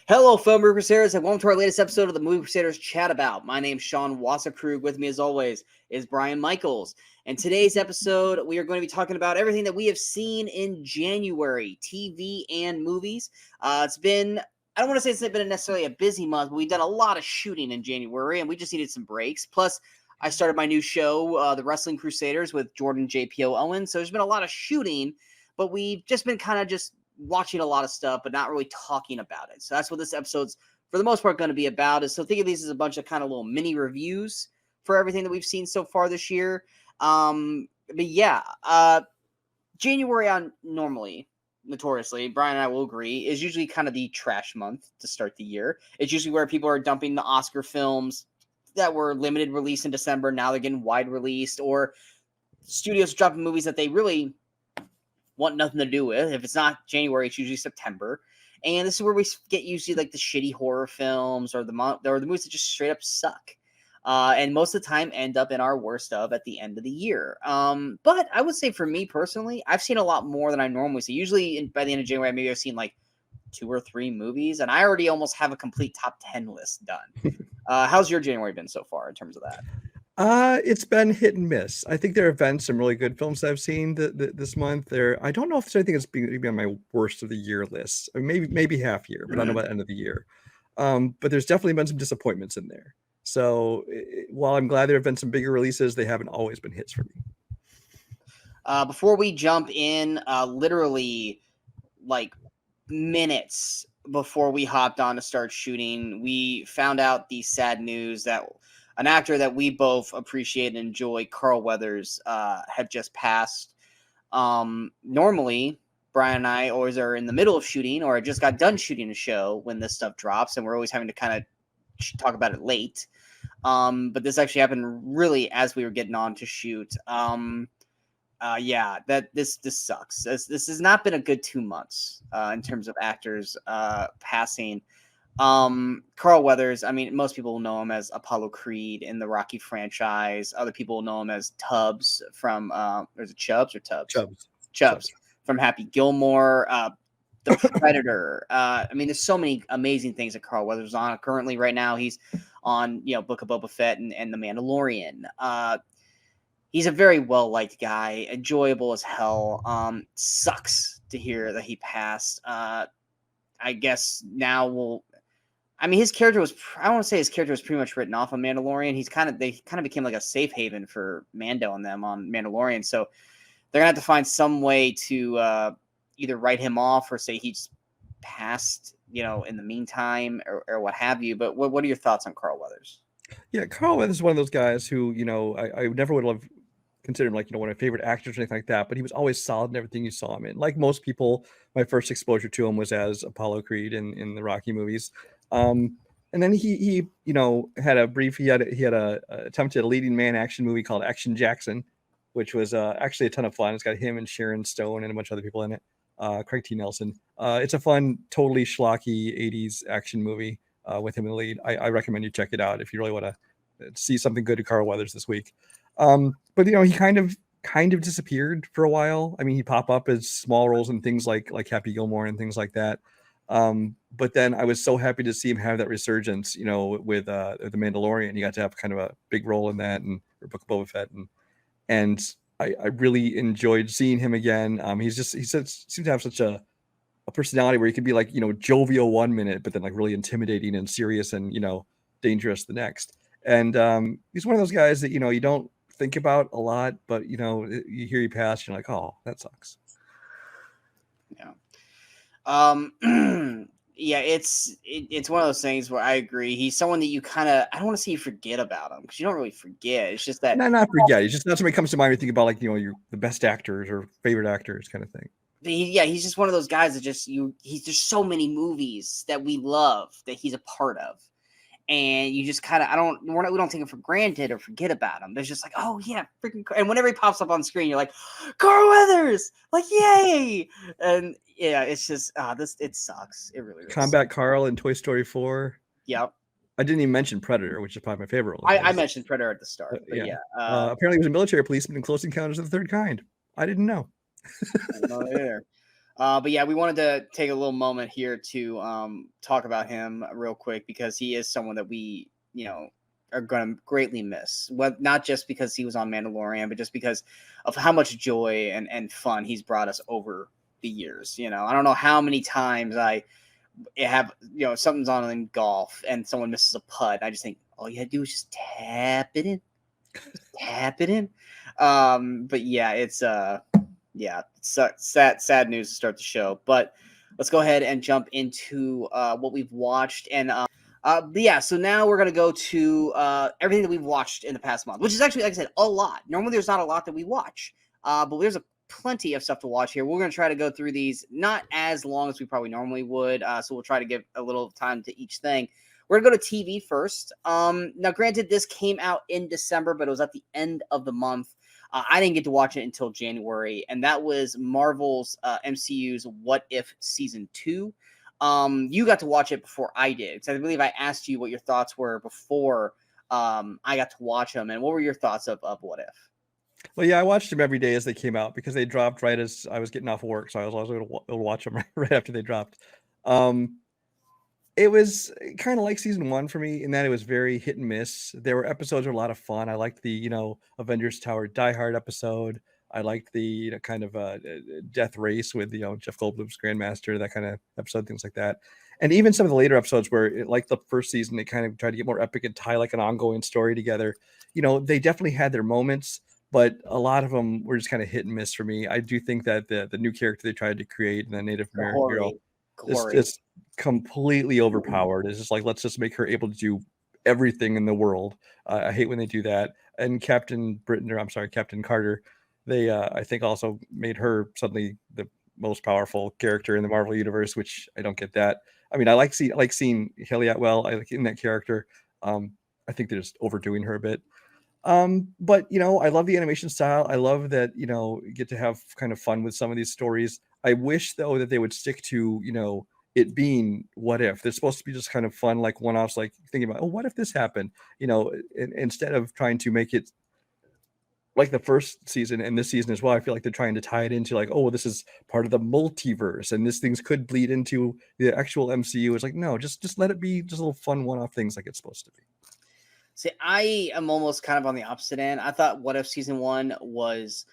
Hello, film Movie Crusaders, and welcome to our latest episode of the Movie Crusaders Chat About. My name's Sean Wasserkrug. With me, as always, is Brian Michaels. And today's episode, we are going to be talking about everything that we have seen in January, TV and movies. It's been, I don't want to say it's been necessarily a busy month, but we've done a lot of shooting in January, and we just needed some breaks. Plus, I started my new show, The Wrestling Crusaders, with Jordan JPO Owen. So there's been a lot of shooting, but we've just been kind of just watching a lot of stuff, but not really talking about it. So that's what this episode's, for the most part, going to be about. So think of these as a bunch of kind of little mini reviews for everything that we've seen so far this year. But yeah, January on normally, notoriously, Brian and I will agree, is usually kind of the trash month to start the year. It's usually where people are dumping the Oscar films that were limited release in December. Now they're getting wide released, or studios dropping movies that they really want nothing to do with. If it's not January, it's usually September. And this is where we get usually like the shitty horror films or the movies that just straight up suck. And most of the time end up in our worst of at the end of the year. But I would say for me personally, I've seen a lot more than I normally see. Usually by the end of January, maybe I've seen like 2 or 3 movies, and I already almost have a complete top 10 list done. How's your January been so far in terms of that? It's been hit and miss. I think there have been some really good films that I've seen this month. I don't know if there's anything that's been on my worst of the year list. I mean, maybe half year, but I don't know about end of the year. But there's definitely been some disappointments in there. So while I'm glad there have been some bigger releases, they haven't always been hits for me. Before we jump in, literally like minutes before we hopped on to start shooting, we found out the sad news that an actor that we both appreciate and enjoy, Carl Weathers, had just passed. Normally, Brian and I always are in the middle of shooting or just got done shooting a show when this stuff drops, and we're always having to kind of talk about it late. But this actually happened really as we were getting on to shoot. Yeah, that this sucks. This has not been a good 2 months in terms of actors passing. Carl Weathers, I mean, most people know him as Apollo Creed in the Rocky franchise. Other people know him as Tubbs from is it Chubbs or Tubbs? Chubbs from Happy Gilmore, the Predator. I mean, there's so many amazing things that Carl Weathers is on. Currently, right now, he's on Book of Boba Fett and The Mandalorian. He's a very well-liked guy, enjoyable as hell. Sucks to hear that he passed. I guess now his character was, I don't want to say his character was pretty much written off on Mandalorian. They kind of became like a safe haven for Mando and them on Mandalorian. So they're going to have to find some way to either write him off or say he's passed, in the meantime or what have you. But what are your thoughts on Carl Weathers? Yeah, Carl Weathers is one of those guys who, I never would have considered him like, one of my favorite actors or anything like that, but he was always solid in everything you saw him in. Like most people, my first exposure to him was as Apollo Creed in the Rocky movies. And then he had a attempted a leading man action movie called Action Jackson, which was actually a ton of fun. It's got him and Sharon Stone and a bunch of other people in it. Craig T. Nelson. It's a fun, totally schlocky 80s action movie with him in the lead. I recommend you check it out if you really want to see something good to Carl Weathers this week. But he kind of disappeared for a while. I mean, he'd pop up as small roles in things like Happy Gilmore and things like that. But then I was so happy to see him have that resurgence, with The Mandalorian. He got to have kind of a big role in that, and Book of Boba Fett, and I really enjoyed seeing him again. He seems to have such a personality where he could be like, jovial one minute, but then like really intimidating and serious and, dangerous the next. And he's one of those guys that, you don't think about a lot, but, you hear he pass, you're like, oh, that sucks. Yeah. Yeah, it's one of those things where I agree. He's someone that you kind of, I don't want to say you forget about him, because you don't really forget. It's just that not forget. It's just not somebody comes to mind when you think about like, your the best actors or favorite actors kind of thing. He's just one of those guys that he's just so many movies that we love that he's a part of. And you just kind of, we don't take him for granted or forget about him. There's just like, oh yeah, freaking, and whenever he pops up on screen, you're like, Carl Weathers, like, yay. And yeah, it's just, it sucks. It really Combat sucks. Carl in Toy Story 4. Yep. I didn't even mention Predator, which is probably my favorite one. I mentioned Predator at the start, but yeah. Apparently he was a military policeman in Close Encounters of the Third Kind. I didn't know. I don't know either. But yeah, we wanted to take a little moment here to talk about him real quick because he is someone that we, are going to greatly miss. Well, not just because he was on Mandalorian, but just because of how much joy and fun he's brought us over the years. I don't know how many times I have, something's on in golf and someone misses a putt. I just think all you had to do is just tap it in. Just tap it in. But yeah, it's sad news to start the show. But let's go ahead and jump into what we've watched. And so now we're gonna go to everything that we've watched in the past month, which is actually, like I said, a lot. Normally, there's not a lot that we watch, but there's plenty of stuff to watch here. We're gonna try to go through these not as long as we probably normally would, so we'll try to give a little time to each thing. We're gonna go to TV first. Now, granted, this came out in December, but it was at the end of the month. I didn't get to watch it until January, and that was Marvel's MCU's What If Season 2. You got to watch it before I did, because I believe I asked you what your thoughts were before I got to watch them, and what were your thoughts of What If? Well, yeah, I watched them every day as they came out because they dropped right as I was getting off of work, so I was also able to watch them right after they dropped. It was kind of like season 1 for me in that it was very hit and miss. There were episodes that were a lot of fun. I liked the, Avengers Tower Die Hard episode. I liked the, kind of death race with, Jeff Goldblum's Grandmaster, that kind of episode, things like that. And even some of the later episodes where, like the first season, they kind of tried to get more epic and tie like an ongoing story together. They definitely had their moments, but a lot of them were just kind of hit and miss for me. I do think that the new character they tried to create, the Native American girl, is completely overpowered. It's just like, let's just make her able to do everything in the world. I hate when they do that. And Captain Carter, they I think also made her suddenly the most powerful character in the Marvel universe, which I don't get that. I mean, I like seeing Haley Atwell. I like in that character. I think they're just overdoing her a bit. But I love the animation style. I love that, you get to have kind of fun with some of these stories. I wish though that they would stick to, it being what if. They're supposed to be just kind of fun, like one-offs, like thinking about, oh, what if this happened? Instead of trying to make it like the first season and this season as well. I feel like they're trying to tie it into like, oh, this is part of the multiverse and this things could bleed into the actual MCU. It's like, no, just let it be just little fun one-off things like it's supposed to be. See, I am almost kind of on the opposite end. I thought What If Season 1 was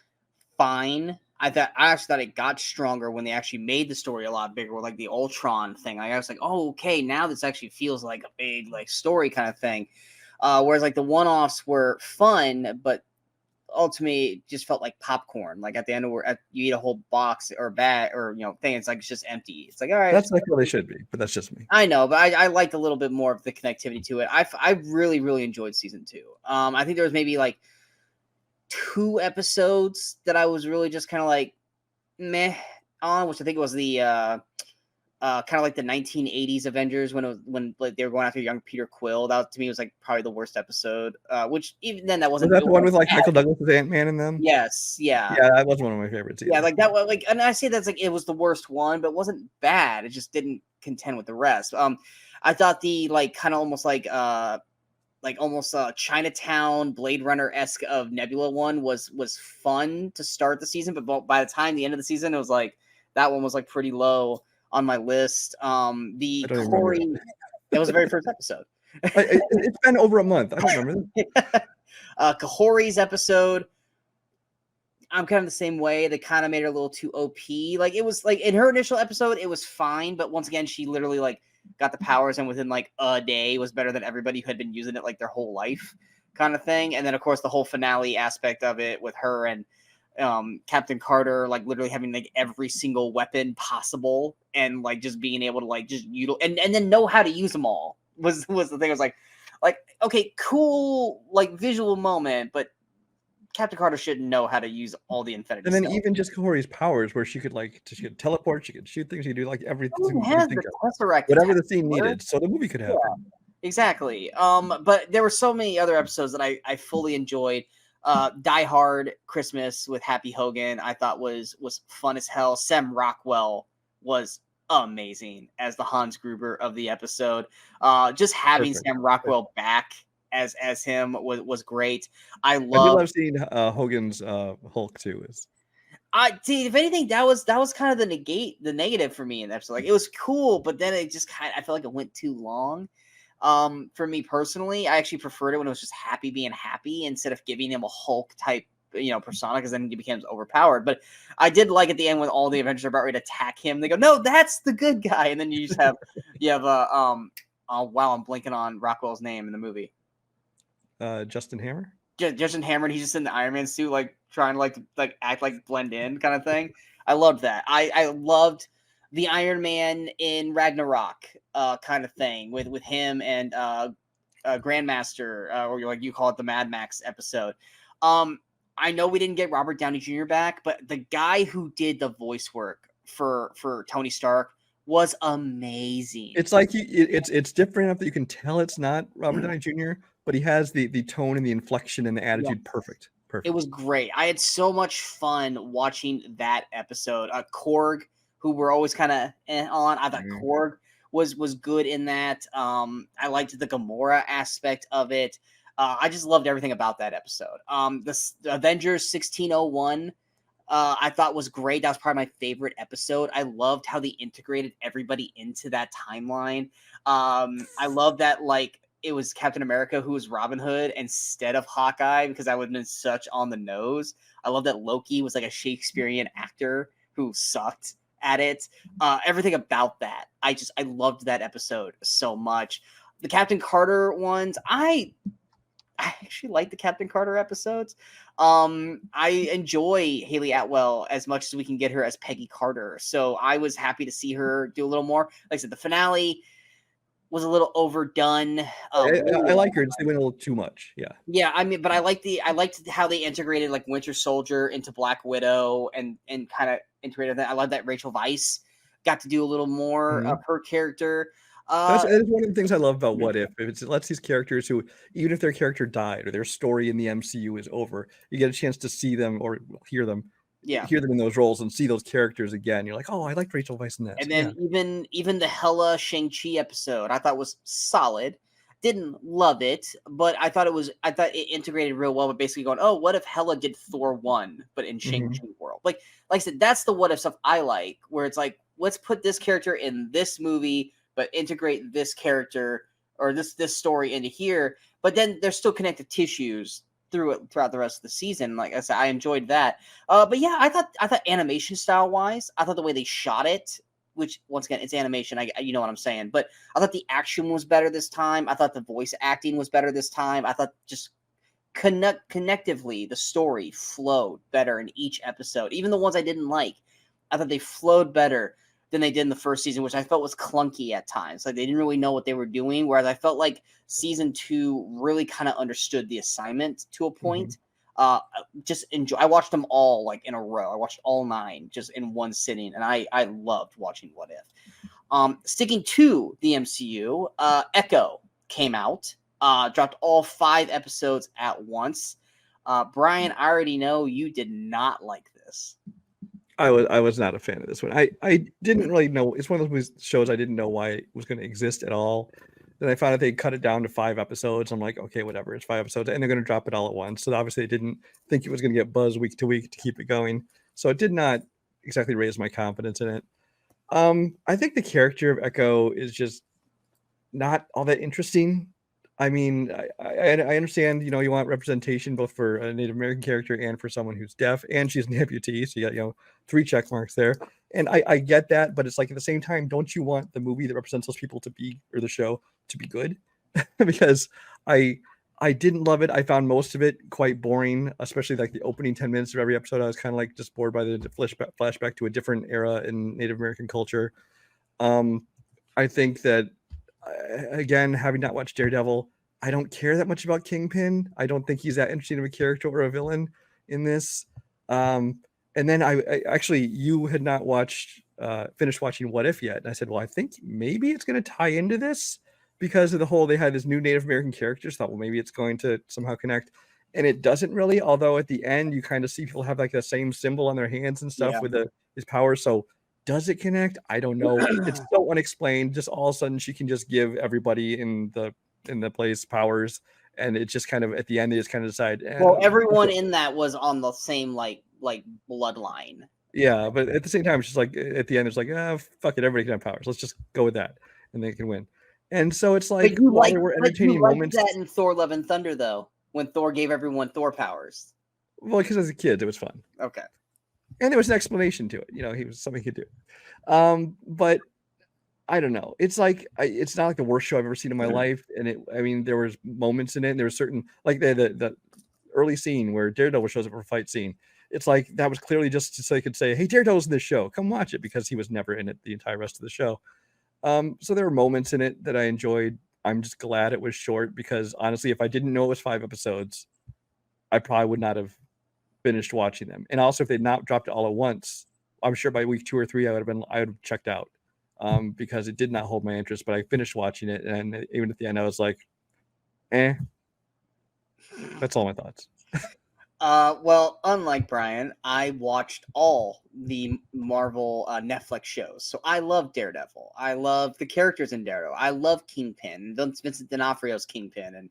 fine. I actually thought it got stronger when they actually made the story a lot bigger, with like the Ultron thing. I was like, oh, okay, now this actually feels like a big like story kind of thing. Whereas like the one-offs were fun, but ultimately just felt like popcorn. Like at the end of where you eat a whole box or bag or thing, it's like it's just empty. It's like, all right, that's like what they should be, but that's just me. I know, but I liked a little bit more of the connectivity to it. I really really enjoyed season 2. I think there was maybe like 2 episodes that I was really just kind of like meh on, which I think was the kind of like the 1980s Avengers when like they were going after young Peter Quill. That to me was like probably the worst episode. Which even then that wasn't. Was that the one with like Michael Douglas as Ant-Man in them? Yes, yeah, yeah, that was one of my favorites. Either. Yeah, like that was like, and I say that's like it was the worst one, but it wasn't bad. It just didn't contend with the rest. I thought the like kind of almost like almost Chinatown Blade Runner-esque of Nebula one was fun to start the season, but by the time the end of the season, it was like that one was like pretty low on my list. The Corey, that was the very first episode. It's been over a month. I don't remember that. Kahori's episode, I'm kind of the same way. They kind of made her a little too OP. Like it was like in her initial episode, it was fine, but once again, she literally like got the powers and within like a day was better than everybody who had been using it like their whole life, kind of thing. And then of course the whole finale aspect of it with her and Captain Carter like literally having like every single weapon possible and like just being able to like just and then know how to use them all was the thing. I was like okay, cool, like visual moment, but Captain Carter shouldn't know how to use all the Infinity. And then even just Kahori's powers, where she could teleport, she could shoot things, she could do like everything. Has the Tesseract, whatever the scene needed, so the movie could happen. Yeah, exactly. But there were so many other episodes that I fully enjoyed. Die Hard Christmas with Happy Hogan, I thought was fun as hell. Sam Rockwell was amazing as the Hans Gruber of the episode. Just having Sam Rockwell back as him was great. I love seeing Hogan's Hulk too. I see. If anything, that was kind of the negative for me in that episode. Like, it was cool, but then it just I felt like it went too long. For me personally, I actually preferred it when it was just Happy being happy instead of giving him a Hulk type, persona, because then he becomes overpowered. But I did like at the end when all the Avengers are about ready to attack him, they go, "No, that's the good guy," and then you just have oh wow, I'm blanking on Rockwell's name in the movie. Justin Hammer. Justin Hammer, and he's just in the Iron Man suit, like trying to like act like blend in kind of thing. I loved that. I loved the Iron Man in Ragnarok kind of thing with him and Grandmaster, or like you call it, the Mad Max episode. I know we didn't get Robert Downey Jr. back, but the guy who did the voice work for Tony Stark was amazing. It's like it's different enough that you can tell it's not Robert Downey Jr., but he has the tone and the inflection and the attitude perfect. It was great. I had so much fun watching that episode. Korg, who we're always kind of on, I thought Korg was good in that. I liked the Gamora aspect of it. I just loved everything about that episode. The Avengers 1601, I thought was great. That was probably my favorite episode. I loved how they integrated everybody into that timeline. I love that, like, it was Captain America who was Robin Hood instead of Hawkeye, because that would have been such on the nose. I love that Loki was like a Shakespearean actor who sucked at it. Everything about that. I loved that episode so much. The Captain Carter ones, I actually like the Captain Carter episodes. I enjoy Haley Atwell as much as we can get her as Peggy Carter. So I was happy to see her do a little more. Like I said, the finale was a little overdone. I like her. They went a little too much. Yeah. I mean, but I liked how they integrated like Winter Soldier into Black Widow and kind of integrated that. I love that Rachel Weisz got to do a little more of her character. That is one of the things I love about What If. It lets these characters who, even if their character died or their story in the MCU is over, you get a chance to see them or hear them. Hear them in those roles and see those characters again. You're like, oh, I liked Rachel Weisz in that. And then even the Hela Shang-Chi episode, I thought was solid. Didn't love it, but I thought it integrated real well. But basically going, oh, what if Hela did Thor 1, but in Shang-Chi world? Like I said, that's the what if stuff I like, where it's like, let's put this character in this movie, but integrate this character or this story into here. But then there's still connective tissues throughout the rest of the season. Like I said, I enjoyed that. But yeah, I thought animation style wise, I thought the way they shot it, which once again, it's animation. You know what I'm saying. But I thought the action was better this time. I thought the voice acting was better this time. I thought just connectively the story flowed better in each episode. Even the ones I didn't like, I thought they flowed better than they did in the first season, which I felt was clunky at times. Like they didn't really know what they were doing. Whereas I felt like season 2 really kind of understood the assignment to a point. Just enjoy. I watched them all like in a row. I watched all 9 just in one sitting, and I loved watching What If. Sticking to the MCU, Echo came out, dropped all 5 episodes at once. Brian, I already know you did not like this. I was not a fan of this one. I didn't really know. It's one of those shows I didn't know why it was going to exist at all. Then I found out they cut it down to 5 episodes. I'm like, okay, whatever. It's 5 episodes, and they're going to drop it all at once. So obviously, they didn't think it was going to get buzz week to week to keep it going. So it did not exactly raise my confidence in it. I think the character of Echo is just not all that interesting. I mean, I understand, you want representation both for a Native American character and for someone who's deaf, and she's an amputee. So you got, 3 check marks there. And I get that, but it's like at the same time, don't you want the movie that represents those people to be, or the show to be good? Because I didn't love it. I found most of it quite boring, especially like the opening 10 minutes of every episode. I was kind of like just bored by the flashback to a different era in Native American culture. I think that, again, having not watched Daredevil, I don't care that much about Kingpin. I don't think he's that interesting of a character or a villain in this. And then I actually, you had not finished watching What If yet. And I said, well, I think maybe it's going to tie into this because of the whole, they had this new Native American characters. Thought, well, maybe it's going to somehow connect. And it doesn't really, although at the end, you kind of see people have like the same symbol on their hands and stuff with his powers. So does it connect? I don't know. It's so unexplained. Just all of a sudden she can just give everybody in the place powers. And it's just kind of at the end, they just kind of decide. Well, everyone in that was on the same like like bloodline. Yeah, but at the same time, it's just like at the end, it's like, fuck it, everybody can have powers. Let's just go with that, and they can win. And so it's like, while there were entertaining moments, that in Thor: Love and Thunder, though, when Thor gave everyone Thor powers. well, because as a kid, it was fun. Okay. And there was an explanation to it. He was something he could do. But I don't know. It's like it's not like the worst show I've ever seen in my life. And I mean, there was moments in it. And there was certain, like the early scene where Daredevil shows up for a fight scene. It's like that was clearly just so they could say, "Hey, Daredevil's in this show. Come watch it," because he was never in it the entire rest of the show. So there were moments in it that I enjoyed. I'm just glad it was short because honestly, if I didn't know it was 5 episodes, I probably would not have finished watching them. And also, if they'd not dropped it all at once, I'm sure by week 2 or 3, I would have checked out because it did not hold my interest. But I finished watching it, and even at the end, I was like, That's all my thoughts. Well, unlike Brian, I watched all the Marvel Netflix shows. So I love Daredevil. I love the characters in Daredevil. I love Kingpin, Vincent D'Onofrio's Kingpin, and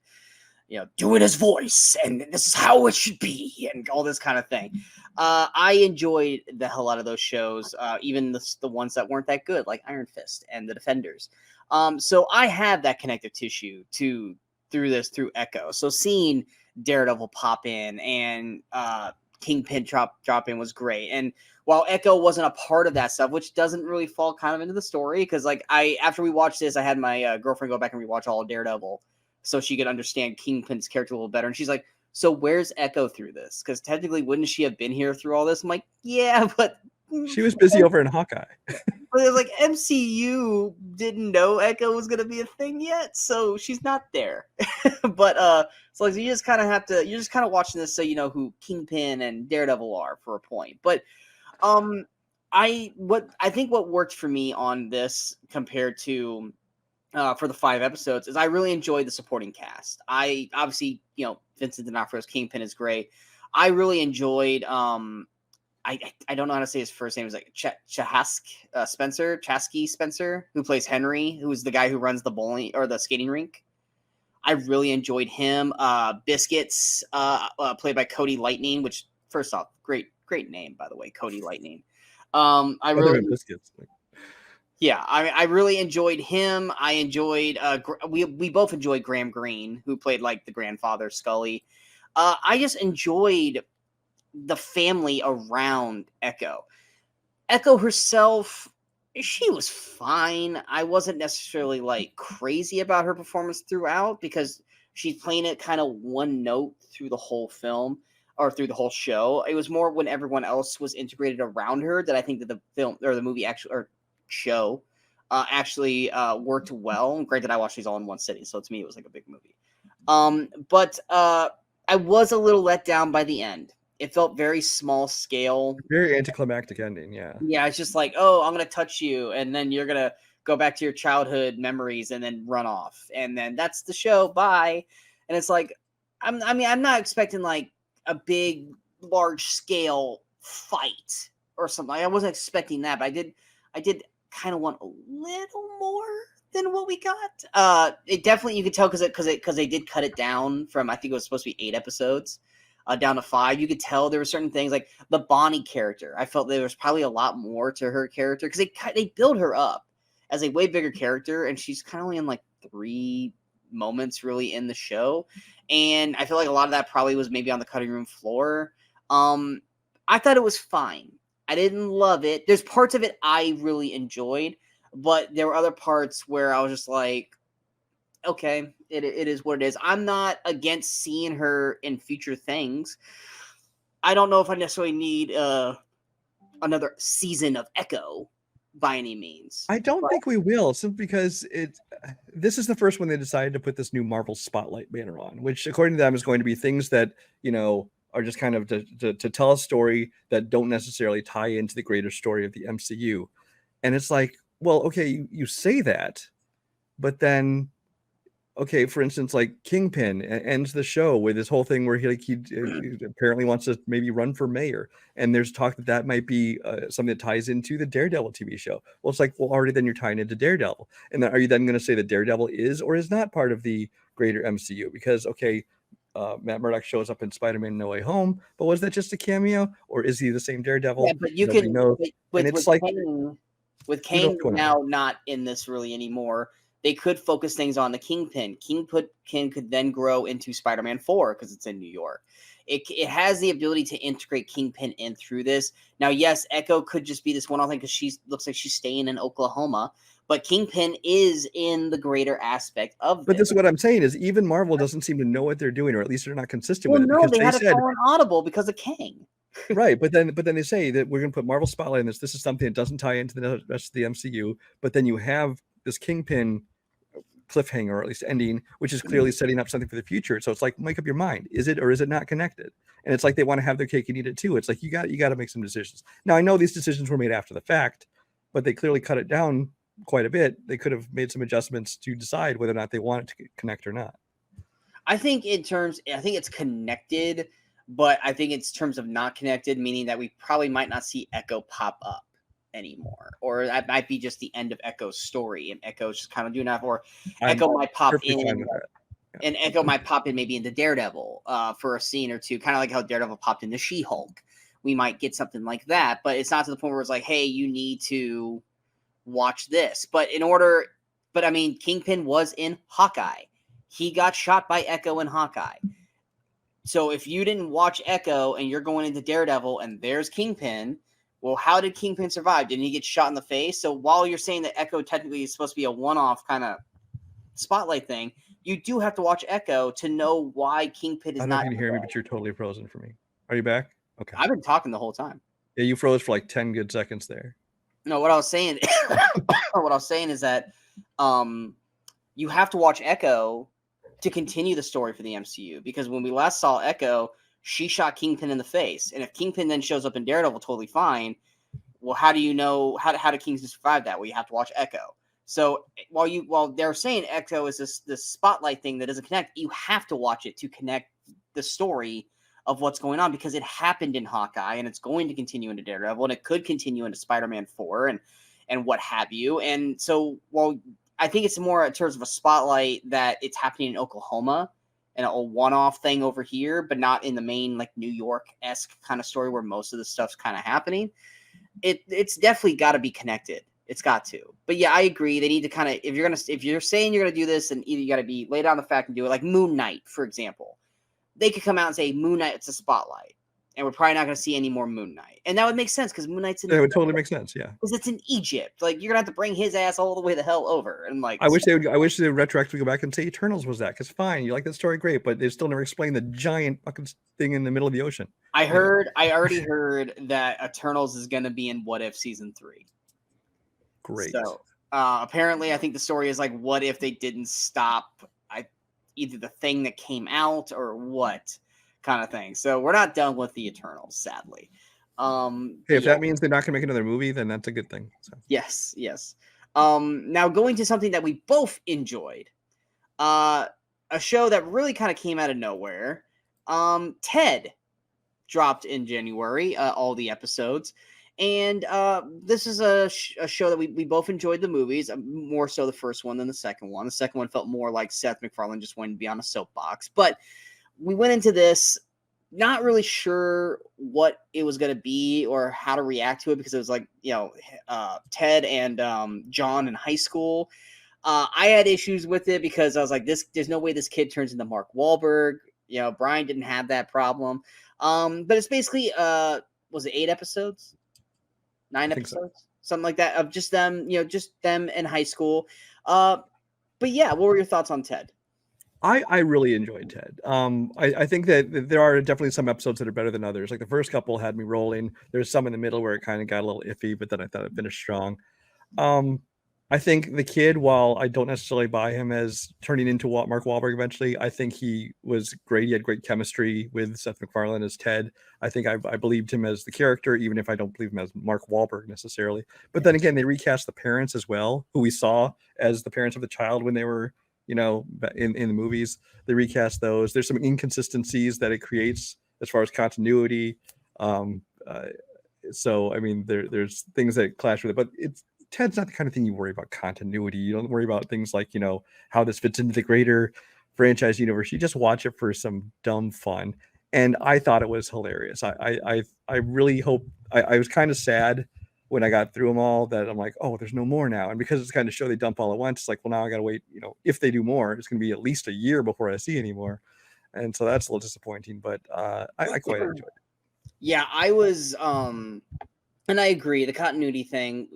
doing his voice, and this is how it should be, and all this kind of thing. I enjoyed the hell out of those shows, even the ones that weren't that good, like Iron Fist and The Defenders. So I have that connective tissue through Echo. So seeing Daredevil pop in and Kingpin drop in was great. And while Echo wasn't a part of that stuff, which doesn't really fall kind of into the story, because like after we watched this, I had my girlfriend go back and rewatch all of Daredevil so she could understand Kingpin's character a little better. And she's like, "So where's Echo through this? Because technically, wouldn't she have been here through all this?" I'm like, "Yeah, but she was busy over in Hawkeye." But it was like MCU didn't know Echo was gonna be a thing yet, so she's not there. But so like, you just kind of watching this so you know who Kingpin and Daredevil are for a point. But I think what worked for me on this compared to for the 5 episodes is I really enjoyed the supporting cast. I obviously, Vincent D'Onofrio's Kingpin is great. I really enjoyed I don't know how to say his first name. Is like Chasky Spencer, who plays Henry, who's the guy who runs the bowling or the skating rink. I really enjoyed him. Biscuits, played by Cody Lightning, which first off, great name, by the way, Cody Lightning. I really Biscuits. Yeah, I really enjoyed him. I enjoyed we both enjoyed Graham Greene, who played like the grandfather Scully. I just enjoyed the family around Echo. Echo herself, she was fine. I wasn't necessarily like crazy about her performance throughout because she's playing it kind of one note through the whole film or through the whole show. It was more when everyone else was integrated around her that I think that the film or the movie show actually worked well. Granted, I watched these all in one sitting, so to me it was like a big movie. But I was a little let down by the end. It felt very small scale. Very anticlimactic ending, yeah. Yeah, it's just like, oh, I'm going to touch you, and then you're going to go back to your childhood memories and then run off. And then that's the show, bye. And it's like, I'm not expecting like a big, large-scale fight or something. I wasn't expecting that, but I did kind of want a little more than what we got. It definitely, you could tell because they did cut it down from, I think it was supposed to be 8 episodes. Down to 5, you could tell there were certain things like the Bonnie character. I felt there was probably a lot more to her character because they build her up as a way bigger character, and she's kind of only in like 3 moments really in the show, and I feel like a lot of that probably was maybe on the cutting room floor. I thought it was fine. I didn't love it. There's parts of it I really enjoyed, but there were other parts where I was just like, okay, it is what it is. I'm not against seeing her in future things. I don't know if I necessarily need another season of Echo by any means. I don't think we will, simply because this is the first one they decided to put this new Marvel Spotlight banner on, which according to them is going to be things that, are just kind of to tell a story that don't necessarily tie into the greater story of the MCU. And it's like, well, okay, you say that, but then okay, for instance, like Kingpin ends the show with this whole thing where he apparently wants to maybe run for mayor, and there's talk that might be something that ties into the Daredevil TV show. Well, it's like, well, already then you're tying into Daredevil, and then are you then going to say that Daredevil is or is not part of the greater MCU? Because okay, Matt Murdock shows up in Spider-Man No Way Home, but was that just a cameo, or is he the same Daredevil? Yeah, but you Nobody can knows. And with it's like, Kang, with who knows Kang what's going on? now not in this really anymore. They could focus things on the Kingpin. Kingpin could then grow into Spider-Man 4 because it's in New York. It has the ability to integrate Kingpin in through this. Now, yes, Echo could just be this one-off thing because she looks like she's staying in Oklahoma, but Kingpin is in the greater aspect of But this. this is what I'm saying is even Marvel doesn't seem to know what they're doing, or at least they're not consistent Well, with it, no, because they they had to said call an audible because of Kang. right, but then they say that we're going to put Marvel spotlight in this. This is something that doesn't tie into the rest of the MCU, but then you have this Kingpin cliffhanger, or at least ending, which is clearly setting up something for the future. So it's like, make up your mind. Is it or is it not connected? And it's like they want to have their cake and eat it too. It's like you got to make some decisions. Now I know these decisions were made after the fact, but they clearly cut it down quite a bit. They could have made some adjustments to decide whether or not they want it to connect or not. I think it's connected, but I think it's terms of not connected, meaning that we probably might not see Echo pop up anymore, or that might be just the end of Echo's story, and Echo's just kind of doing that, or Echo might pop in, and Echo might pop in maybe into Daredevil for a scene or two, kind of like how Daredevil popped into She-Hulk. We might get something like that, but it's not to the point where it's like, hey, you need to watch this. But I mean, Kingpin was in Hawkeye. He got shot by Echo in Hawkeye. So if you didn't watch Echo and you're going into Daredevil and there's Kingpin, well, how did Kingpin survive? Didn't he get shot in the face? So while you're saying that Echo technically is supposed to be a one-off kind of spotlight thing, you do have to watch Echo to know why Kingpin is not. I don't know if you can hear me, but you're totally frozen for me. Are you back? Okay. I've been talking the whole time. Yeah, you froze for like 10 good seconds there. No, what I was saying is that you have to watch Echo to continue the story for the MCU, because when we last saw Echo, she shot Kingpin in the face, and if Kingpin then shows up in Daredevil, totally fine. Well, how do you know how did Kingpin survive that? Well, you have to watch Echo. So while they're saying Echo is this spotlight thing that doesn't connect, you have to watch it to connect the story of what's going on, because it happened in Hawkeye and it's going to continue into Daredevil and it could continue into Spider-Man 4 and what have you. And so while I think it's more in terms of a spotlight that it's happening in Oklahoma and a one-off thing over here, but not in the main like New York-esque kind of story where most of the stuff's kind of happening. It's definitely got to be connected. It's got to. But yeah, I agree. They need to kind of, if you're saying you're gonna do this, then either you got to be lay down the fact and do it. Like Moon Knight, for example, they could come out and say Moon Knight, it's a spotlight, and we're probably not going to see any more Moon Knight, and that would make sense because Moon Knight's in. It would totally make sense, yeah. Because it's in Egypt. Like you're gonna have to bring his ass all the way the hell over, and like I wish they would retroactively go back and say Eternals was that, because fine, you like that story, great, but they still never explained the giant fucking thing in the middle of the ocean. I already heard that Eternals is gonna be in What If season 3. Great. So apparently, I think the story is like, what if they didn't stop either the thing that came out or what kind of thing. So we're not done with the Eternals, sadly. Hey, if that means they're not gonna make another movie, then that's a good thing. So. Yes. Now going to something that we both enjoyed, a show that really kind of came out of nowhere. Ted dropped in January, all the episodes. And this is a show that we both enjoyed the movies, more so the first one than the second one. The second one felt more like Seth MacFarlane just wanted to be on a soapbox. But we went into this not really sure what it was going to be or how to react to it, because it was like, Ted and John in high school. I had issues with it because I was like, there's no way this kid turns into Mark Wahlberg. Brian didn't have that problem. But it's basically, was it 8 episodes? 9 episodes, something like that, of just them, just them in high school. But yeah, what were your thoughts on Ted? I really enjoyed Ted. I think that there are definitely some episodes that are better than others. Like the first couple had me rolling. There's some in the middle where it kind of got a little iffy, but then I thought it finished strong. I think the kid, while I don't necessarily buy him as turning into Mark Wahlberg eventually, I think he was great. He had great chemistry with Seth MacFarlane as Ted. I think I believed him as the character, even if I don't believe him as Mark Wahlberg necessarily. But then again, they recast the parents as well, who we saw as the parents of the child when they were, in the movies. They recast those. There's some inconsistencies that it creates as far as continuity. So, I mean, there's things that clash with it, but Ted's not the kind of thing you worry about continuity. You don't worry about things like, how this fits into the greater franchise universe. You just watch it for some dumb fun. And I thought it was hilarious. I really hope. I was kind of sad when I got through them all that I'm like, oh, there's no more now. And because it's kind of show they dump all at once, it's like, well, now I got to wait. If they do more, it's going to be at least a year before I see any more. And so that's a little disappointing. But I quite enjoyed it. Yeah, I was, and I agree. The continuity thing.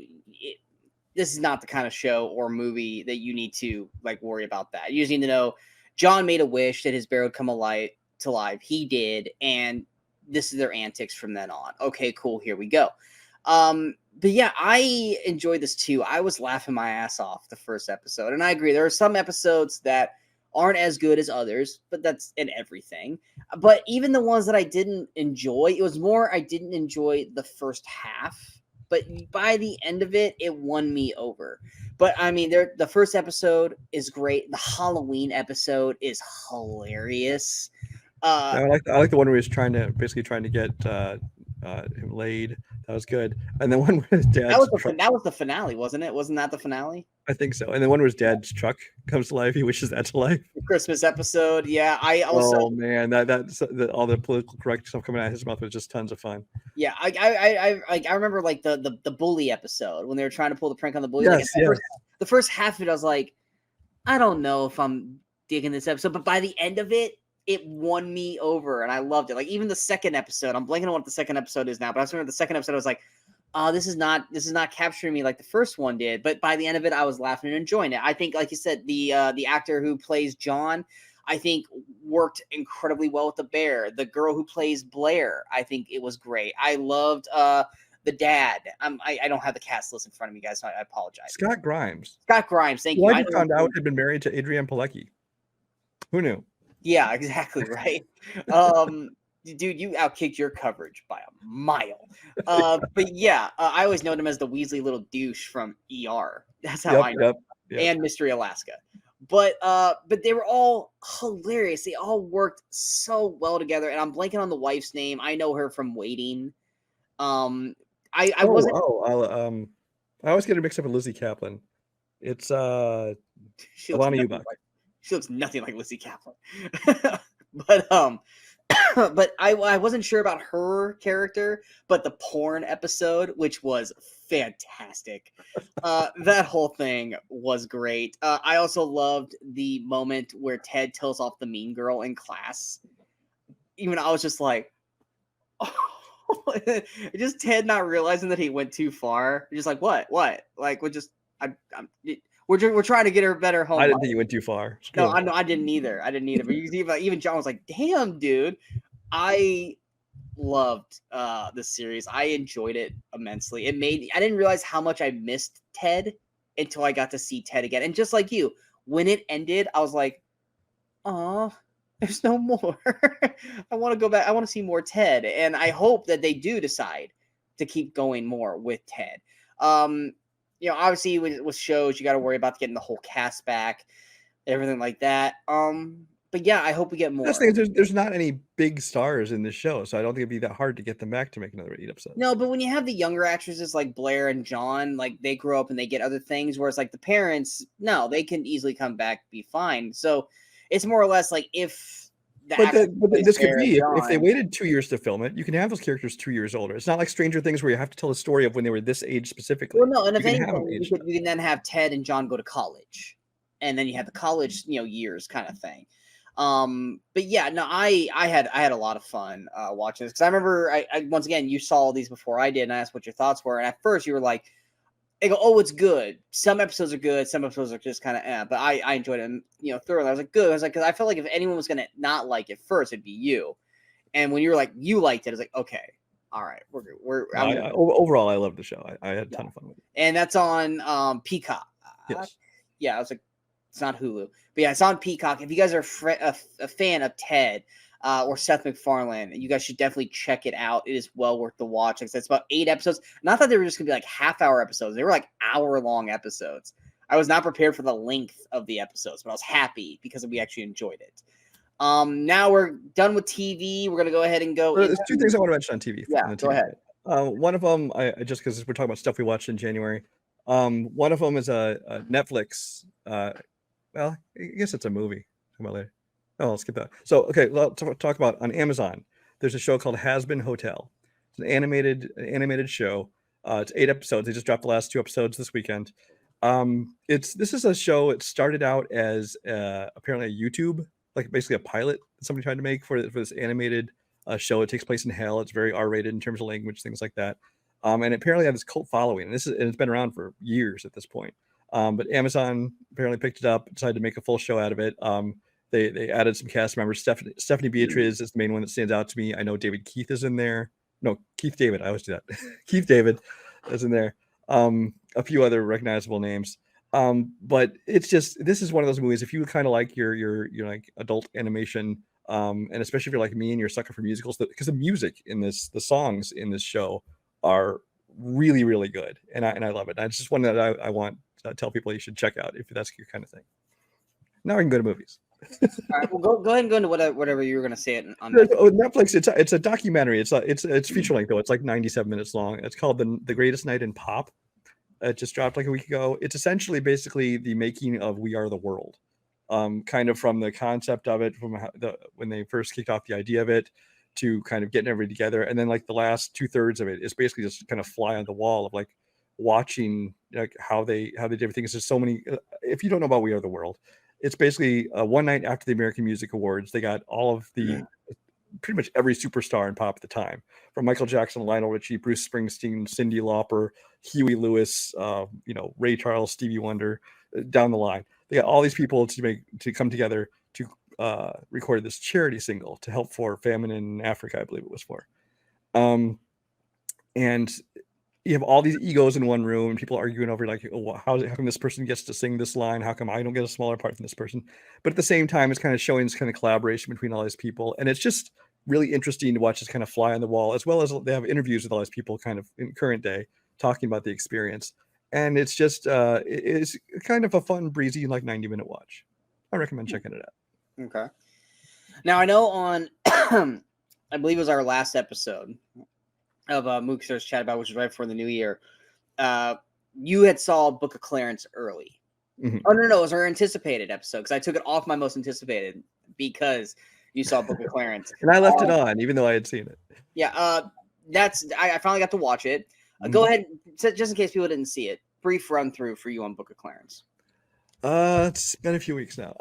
This is not the kind of show or movie that you need to like worry about that. You just need to know John made a wish that his bear would come alive to life. He did, and this is their antics from then on. Okay, cool. Here we go. But yeah, I enjoyed this too. I was laughing my ass off the first episode, and I agree. There are some episodes that aren't as good as others, but that's in everything. But even the ones that I didn't enjoy, it was more I didn't enjoy the first half. But by the end of it, it won me over. But I mean, the first episode is great. The Halloween episode is hilarious. I like the one where he's basically trying to get him laid. That was good. And then one where his dad's that was the finale, wasn't it? Wasn't that the finale? I think so. And then one where his dad's truck comes to life. He wishes that to life. The Christmas episode, yeah. I also. Oh man, that's all the political correct stuff coming out of his mouth was just tons of fun. Yeah, I remember like the bully episode when they were trying to pull the prank on the bully. Yes, like, the first half of it, I was like, I don't know if I'm digging this episode, but by the end of it, it won me over, and I loved it. Like even the second episode, I'm blanking on what the second episode is now, but I remember the second episode, I was like, oh, this is not capturing me like the first one did. But by the end of it, I was laughing and enjoying it. I think, like you said, the actor who plays John, I think worked incredibly well with the bear. The girl who plays Blair, I think it was great. I loved the dad. I don't have the cast list in front of me, guys, so I apologize. Scott Grimes. Thank you. I found out he'd been married to Adrienne Palicki. Who knew? Yeah, exactly right. Dude, you outkicked your coverage by a mile. But yeah, I always know him as the Weasley little douche from ER. That's how I know. Yep. And Mystery Alaska. But they were all hilarious. They all worked so well together. And I'm blanking on the wife's name. I know her from Waiting. I wasn't. I always get her mixed up with Lizzie Kaplan. It's Alana Ubach. She looks nothing like Lizzie Kaplan. But I wasn't sure about her character, but the porn episode, which was fantastic. That whole thing was great. I also loved the moment where Ted tells off the mean girl in class. Even I was just like, oh, just Ted not realizing that he went too far. Just like, what? Like, we're trying to get her better home. I didn't think you went too far. No, I didn't either. But even John was like, damn, dude. I loved this series. I enjoyed it immensely. I didn't realize how much I missed Ted until I got to see Ted again. And just like you, when it ended, I was like, oh, there's no more. I want to go back. I want to see more Ted. And I hope that they do decide to keep going more with Ted. Obviously with shows, you got to worry about getting the whole cast back, everything like that. But yeah, I hope we get more. That's the thing, there's not any big stars in this show, so I don't think it'd be that hard to get them back to make another 8 episodes. No, but when you have the younger actresses like Blair and John, like they grow up and they get other things, whereas like the parents, no, they can easily come back, be fine. So it's more or less like if this could be if they waited 2 years to film it, you can have those characters 2 years older. It's not like Stranger Things where you have to tell a story of when they were this age specifically. Well, no, and if anything, you can then have Ted and John go to college, and then you have the college, years kind of thing. But yeah, no, I had a lot of fun watching this because I remember I once again, you saw these before I did, and I asked what your thoughts were, and at first you were like, they go, oh, it's good. Some episodes are good, some episodes are just kind of but I enjoyed it, thoroughly. I was like, good. I was like, because I felt like if anyone was gonna not like it first, it'd be you. And when you were like, you liked it, I was like, okay, all right, we're good. Overall, I loved the show. I had a ton of fun with it. And that's on Peacock. Yes. Yeah, I was like, it's not Hulu, but yeah, it's on Peacock. If you guys are a fan of Ted or Seth MacFarlane, you guys should definitely check it out. It is well worth the watch. Like I said, it's about 8 episodes. Not that they were just gonna be like half-hour episodes; they were like hour-long episodes. I was not prepared for the length of the episodes, but I was happy because we actually enjoyed it. Now we're done with TV. We're gonna go ahead and go. There's 2 things I want to mention on TV. Yeah, go ahead. One of them, I just because we're talking about stuff we watched in January. One of them is a Netflix. Well, I guess it's a movie. about later. Oh, I'll skip that. So, okay, let's talk about on Amazon. There's a show called Hazbin Hotel. It's an animated show. It's 8 episodes. They just dropped the last 2 episodes this weekend. This is a show. It started out as apparently a YouTube, like basically a pilot that somebody tried to make for this animated show. It takes place in hell. It's very R-rated in terms of language, things like that. And it apparently had this cult following. And it's been around for years at this point. But Amazon apparently picked it up, decided to make a full show out of it. They added some cast members. Stephanie Beatriz is the main one that stands out to me. I know David Keith is in there. No, Keith David. I always do that. Keith David is in there. A few other recognizable names. But it's just, this is one of those movies. If you kind of like your like adult animation, and especially if you're like me and you're a sucker for musicals, because the music in the songs in this show are really, really good, and I love it. And it's just one that I want to tell people you should check out if that's your kind of thing. Now we can go to movies. All right, well, go ahead and go into whatever you were going to say on Netflix. Oh, Netflix. It's a documentary. It's feature length though. It's like 97 minutes long. It's called the Greatest Night in Pop. It just dropped like a week ago. It's essentially basically the making of We Are the World, kind of from the concept of it, from when they first kicked off the idea of it, to kind of getting everybody together, and then like the last 2/3 of it is basically just kind of fly on the wall of like watching like how they did everything. It's just so many. If you don't know about We Are the World, it's basically one night after the American Music Awards, they got all of the pretty much every superstar in pop at the time, from Michael Jackson, Lionel Richie, Bruce Springsteen, Cyndi Lauper, Huey Lewis, Ray Charles, Stevie Wonder, down the line. They got all these people to come together to record this charity single to help for famine in Africa, I believe it was for. And you have all these egos in one room, and people arguing over like, oh, how come this person gets to sing this line? How come I don't get a smaller part than this person? But at the same time, it's kind of showing this kind of collaboration between all these people. And it's just really interesting to watch this kind of fly on the wall, as well as they have interviews with all these people kind of in current day talking about the experience. And it's just, it's kind of a fun, breezy, like 90-minute watch. I recommend checking it out. Okay. Now I know on, I believe it was our last episode of Movie Crusaders Chat About, which was right before the new year, you had saw Book of Clarence early. Mm-hmm. Oh, no, it was our anticipated episode, because I took it off my most anticipated because you saw Book of Clarence. And I left it on, even though I had seen it. Yeah, I finally got to watch it. Go ahead, just in case people didn't see it, brief run through for you on Book of Clarence. It's been a few weeks now.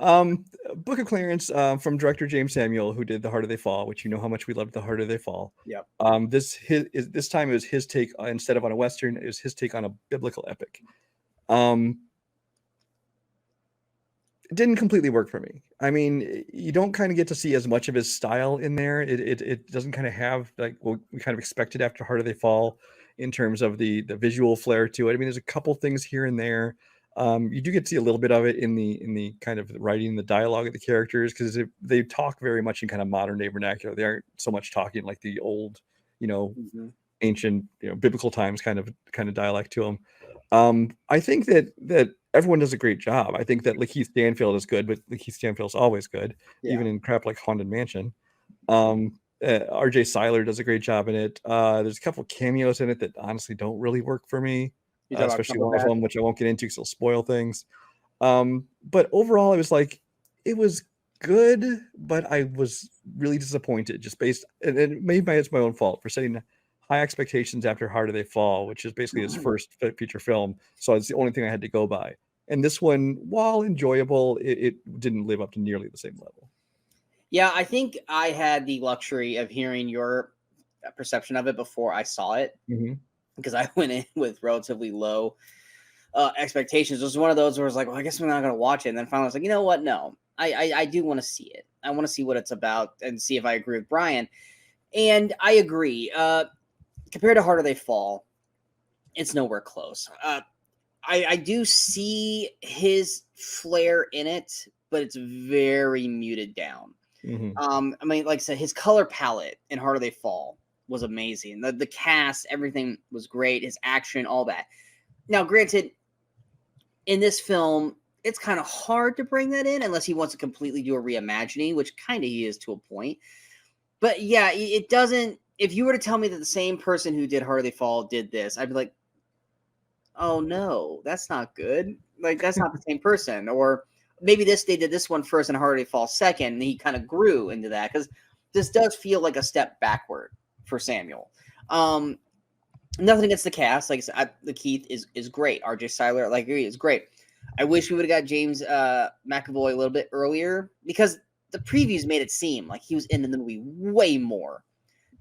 Book of Clarence, from director James Samuel, who did The Harder They Fall, which you know how much we loved The Harder They Fall. Yep. This time it was his take, instead of on a Western, it was his take on a biblical epic. It didn't completely work for me. I mean, you don't kind of get to see as much of his style in there. It doesn't kind of have like what we kind of expected after Harder They Fall in terms of the visual flair to it. I mean, there's a couple things here and there. You do get to see a little bit of it in the kind of writing, the dialogue of the characters, because they talk very much in kind of modern day vernacular. They aren't so much talking like the old, ancient, biblical times kind of dialect to them. I think that everyone does a great job. I think that Lakeith Stanfield is good, but Lakeith Stanfield's always good, even in crap like Haunted Mansion. RJ Seiler does a great job in it. There's a couple cameos in it that honestly don't really work for me. Especially one of them, which I won't get into because it'll spoil things. But overall, it was good, but I was really disappointed just based, and it's my own fault for setting high expectations after Harder They Fall, which is basically his first feature film. So it's the only thing I had to go by. And this one, while enjoyable, it didn't live up to nearly the same level. Yeah, I think I had the luxury of hearing your perception of it before I saw it. Mm-hmm. Because I went in with relatively low expectations. It was one of those where I was like, well, I guess I'm not going to watch it. And then finally I was like, you know what? No, I do want to see it. I want to see what it's about and see if I agree with Brian. And I agree. Compared to Harder They Fall, it's nowhere close. I do see his flair in it, but it's very muted down. Mm-hmm. I mean, like I said, his color palette in Harder They Fall was amazing. The cast, everything was great. His action, all that. Now, granted, in this film, it's kind of hard to bring that in unless he wants to completely do a reimagining, which kind of he is to a point. But yeah, it doesn't. If you were to tell me that the same person who did Harder They Fall did this, I'd be like, oh no, that's not good. Like, that's not the same person. Or, maybe they did this one first and Harder They Fall second, and he kind of grew into that, because this does feel like a step backward for Samuel. Nothing against the cast. Like I said, the Keith is great. RJ Cyler, like, is great. I wish we would have got James McAvoy a little bit earlier, because the previews made it seem like he was in the movie way more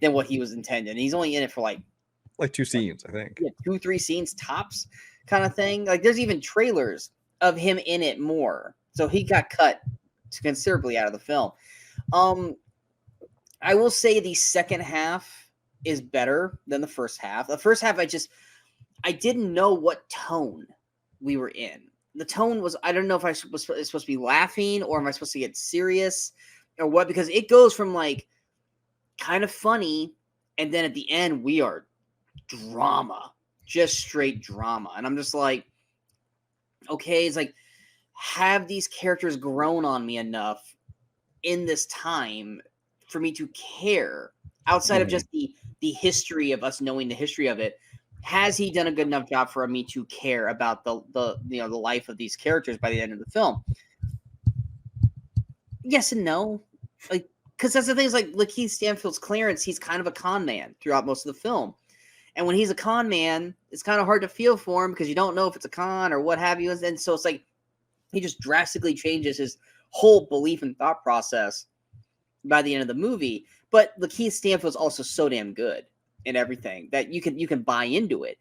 than what he was intended. And he's only in it for like 2 scenes, I think. Yeah, 2-3 scenes tops, kind of thing. Like, there's even trailers of him in it more. So he got cut considerably out of the film. I will say the second half is better than the first half. The first half, I didn't know what tone we were in. The tone was, I don't know if I was supposed to be laughing, or am I supposed to get serious, or what, because it goes from like kind of funny, and then at the end we are drama, just straight drama. And I'm just like, okay, it's like, have these characters grown on me enough in this time for me to care, outside of just the history of us knowing the history of it? Has he done a good enough job for me to care about the life of these characters by the end of the film? Yes and no. Like, because that's the thing, is like Lakeith Stanfield's Clarence, he's kind of a con man throughout most of the film. And when he's a con man, it's kind of hard to feel for him, because you don't know if it's a con or what have you. And so it's like, he just drastically changes his whole belief and thought process by the end of the movie. But Lakeith Stanfield's also so damn good in everything that you can buy into it.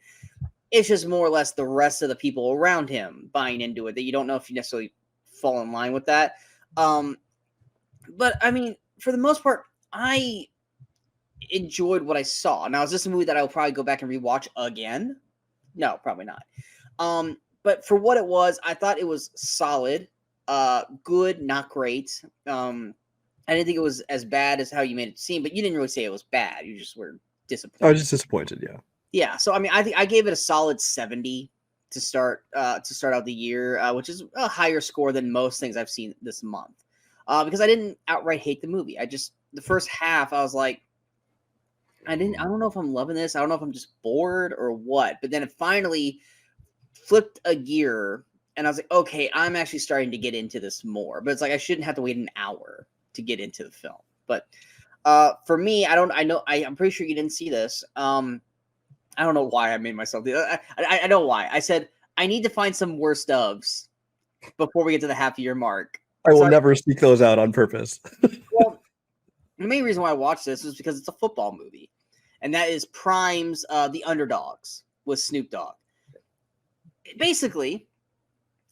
It's just more or less the rest of the people around him buying into it that you don't know if you necessarily fall in line with that. But I mean, for the most part, I enjoyed what I saw. Now, is this a movie that I'll probably go back and rewatch again? No, probably not. But for what it was, I thought it was solid, good, not great. I didn't think it was as bad as how you made it seem, but you didn't really say it was bad. You just were disappointed. I was just disappointed, yeah. Yeah, so I mean, I think I gave it a solid 70 to start out the year, which is a higher score than most things I've seen this month. Because I didn't outright hate the movie. The first half, I was like, I don't know if I'm loving this. I don't know if I'm just bored or what. But then it finally flipped a gear, and I was like, okay, I'm actually starting to get into this more. But it's like, I shouldn't have to wait an hour to get into the film. But for me, I'm pretty sure you didn't see this. I don't know why I made myself do that. I know why. I said, I need to find some worst ofs before we get to the half-year mark. I will never seek those out on purpose. Well, the main reason why I watched this is because it's a football movie. And that is Prime's The Underdoggs with Snoop Dogg. Basically,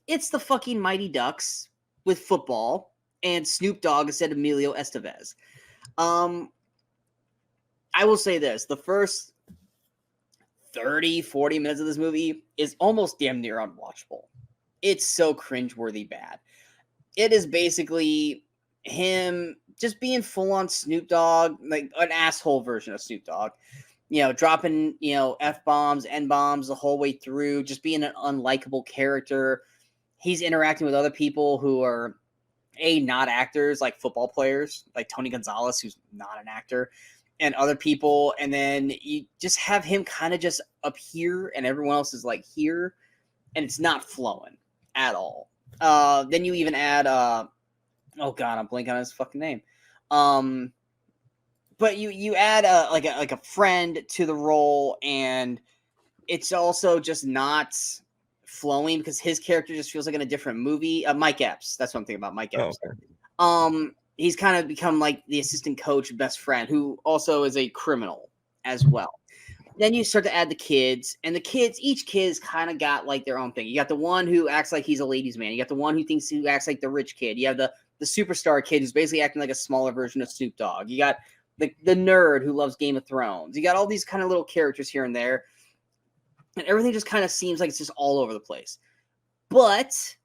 it's the fucking Mighty Ducks with football and Snoop Dogg instead of Emilio Estevez. I will say this. The first 30-40 minutes of this movie is almost damn near unwatchable. It's so cringeworthy bad. It is basically him just being full-on Snoop Dogg, like an asshole version of Snoop Dogg. Dropping, F-bombs, N-bombs the whole way through, just being an unlikable character. He's interacting with other people who are, not actors, like football players, like Tony Gonzalez, who's not an actor, and other people. And then you just have him kind of just up here, and everyone else is like here, and it's not flowing at all. Then you even add, oh God, I'm blanking on his fucking name. But you add like a friend to the role, and it's also just not flowing because his character just feels like in a different movie. Mike Epps, that's what I'm thinking about. Mike Epps. Oh, okay. He's kind of become like the assistant coach, best friend, who also is a criminal as well. Then you start to add the kids, and each kid's kind of got like their own thing. You got the one who acts like he's a ladies' man. You got the one who acts like the rich kid. You have the superstar kid who's basically acting like a smaller version of Snoop Dogg. You got the nerd who loves Game of Thrones. You got all these kind of little characters here and there, and everything just kind of seems like it's just all over the place. But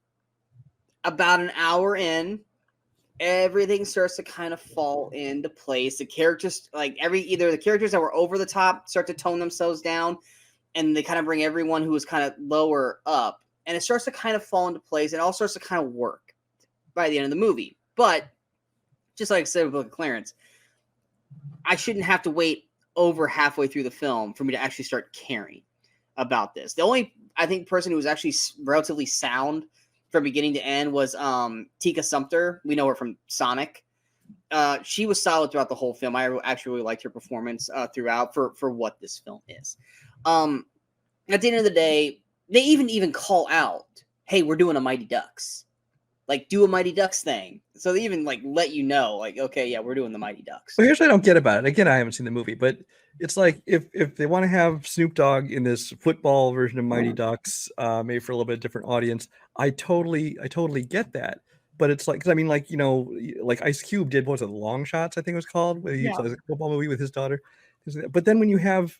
about an hour in, everything starts to kind of fall into place. The characters, either the characters that were over the top start to tone themselves down, and they kind of bring everyone who was kind of lower up, and it starts to kind of fall into place. It all starts to kind of work by the end of the movie. But just like I said with Book of Clarence, I shouldn't have to wait over halfway through the film for me to actually start caring about this. The only, I think, person who was actually relatively sound from beginning to end was Tika Sumpter. We know her from Sonic. She was solid throughout the whole film. I actually really liked her performance throughout for what this film is. At the end of the day, they even call out, "Hey, we're doing a Mighty Ducks. Like, do a Mighty Ducks thing." So they even like let you know, like, okay, yeah, we're doing the Mighty Ducks. Well, here's what I don't get about it. Again, I haven't seen the movie, but it's like if they want to have Snoop Dogg in this football version of Mighty Ducks, maybe for a little bit different audience, I totally get that. But it's like, 'cause I mean, like, like Ice Cube did, what was it, Long Shots, I think it was called, where he Yeah. does a football movie with his daughter. But then when you have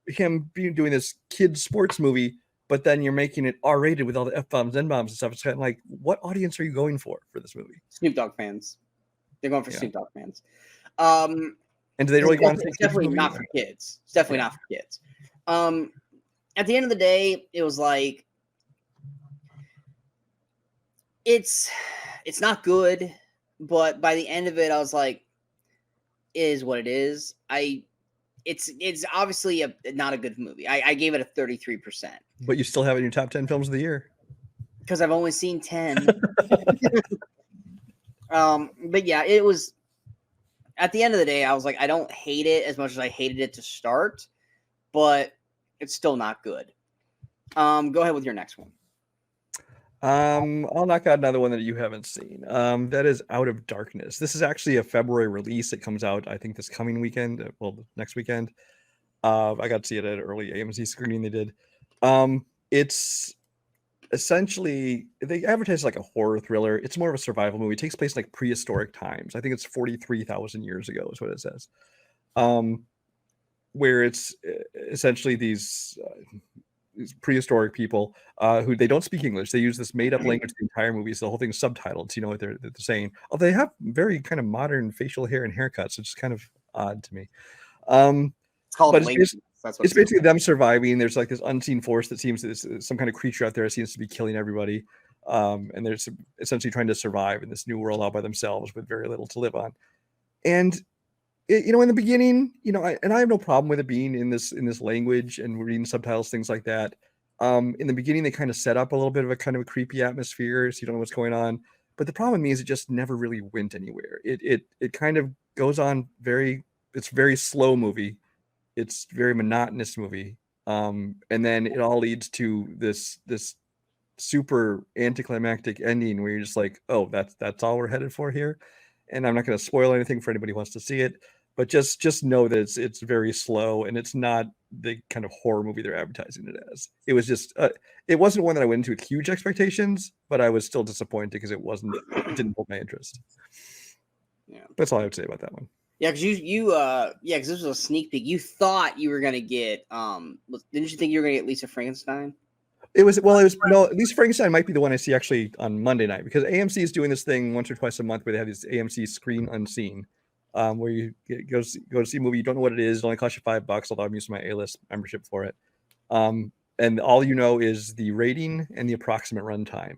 him doing this kids sports movie, but then you're making it R-rated with all the F-bombs, N-bombs and stuff, it's kind of like, what audience are you going for this movie? Snoop Dogg fans. They're going for Snoop Dogg fans. And do they really want to see It's definitely not for kids. It's definitely not for kids. At the end of the day, it was like it's not good, but by the end of it, I was like, it is what it is. It's obviously not a good movie. I gave it a 33%. But you still have it in your top 10 films of the year. Because I've only seen 10. But yeah, it was, at the end of the day, I was like, I don't hate it as much as I hated it to start, but it's still not good. Go ahead with your next one. I'll knock out another one that you haven't seen. That is Out of Darkness. This is actually a February release. It comes out, I think, this coming weekend. Well, next weekend. I got to see it at an early AMC screening they did. It's essentially, they advertise like a horror thriller. It's more of a survival movie. It takes place in like prehistoric times. I think it's 43,000 years ago is what it says. Where it's essentially these prehistoric people who they don't speak English. They use this made-up language the entire movie, so the whole thing's subtitled, so you know what they're saying. Although they have very kind of modern facial hair and haircuts, which is kind of odd to me. It's called it's basically them surviving. There's like this unseen force that seems to some kind of creature out there that seems to be killing everybody. And they're essentially trying to survive in this new world all by themselves with very little to live on. And in the beginning, I have no problem with it being in this language and reading subtitles, things like that. In the beginning, they kind of set up a little bit of a kind of a creepy atmosphere, so you don't know what's going on. But the problem with me is it just never really went anywhere. It kind of goes on it's very slow movie. It's very monotonous movie. And then it all leads to this super anticlimactic ending where you're just like, oh, that's all we're headed for here. And I'm not going to spoil anything for anybody who wants to see it, but just know that it's very slow and it's not the kind of horror movie they're advertising it as. It was just it wasn't one that I went into with huge expectations, but I was still disappointed because it didn't hold my interest. Yeah, that's all I would say about that one. Yeah, because because this was a sneak peek. You thought you were gonna get didn't you think you were gonna get Lisa Frankenstein? Lisa Frankenstein might be the one I see actually on Monday night, because AMC is doing this thing once or twice a month where they have this AMC Screen Unseen, where you go to see a movie, you don't know what it is, it only costs you $5, although I'm using my A-list membership for it. And all you know is the rating and the approximate runtime,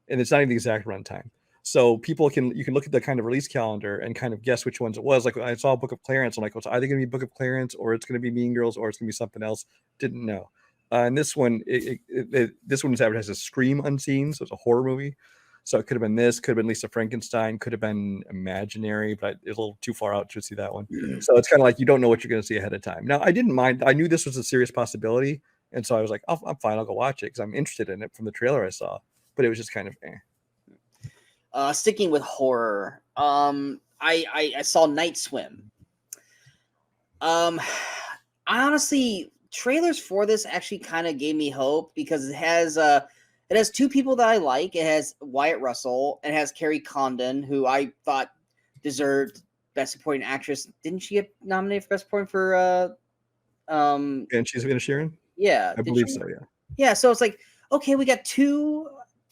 and it's not even the exact runtime. So you can look at the kind of release calendar and kind of guess which ones it was. Like I saw Book of Clarence, I'm like, well, it's either going to be Book of Clarence or it's going to be Mean Girls or it's going to be something else. Didn't know. And this one, this one is advertised as Scream Unseen, so it's a horror movie. So it could have been this, could have been Lisa Frankenstein, could have been Imaginary, but it's a little too far out to see that one. So it's kind of like you don't know what you're going to see ahead of time. Now, I didn't mind. I knew this was a serious possibility, and so I was like, I'm fine, I'll go watch it because I'm interested in it from the trailer I saw. But it was just kind of Sticking with horror, I saw Night Swim. Honestly, trailers for this actually kind of gave me hope because it has two people that I like. It has Wyatt Russell and it has Carrie Condon, who I thought deserved Best Supporting Actress. Didn't she get nominated for Best Supporting for and she's Ed Sheeran? Yeah, I believe so. Yeah. Yeah, so it's like, okay, we got two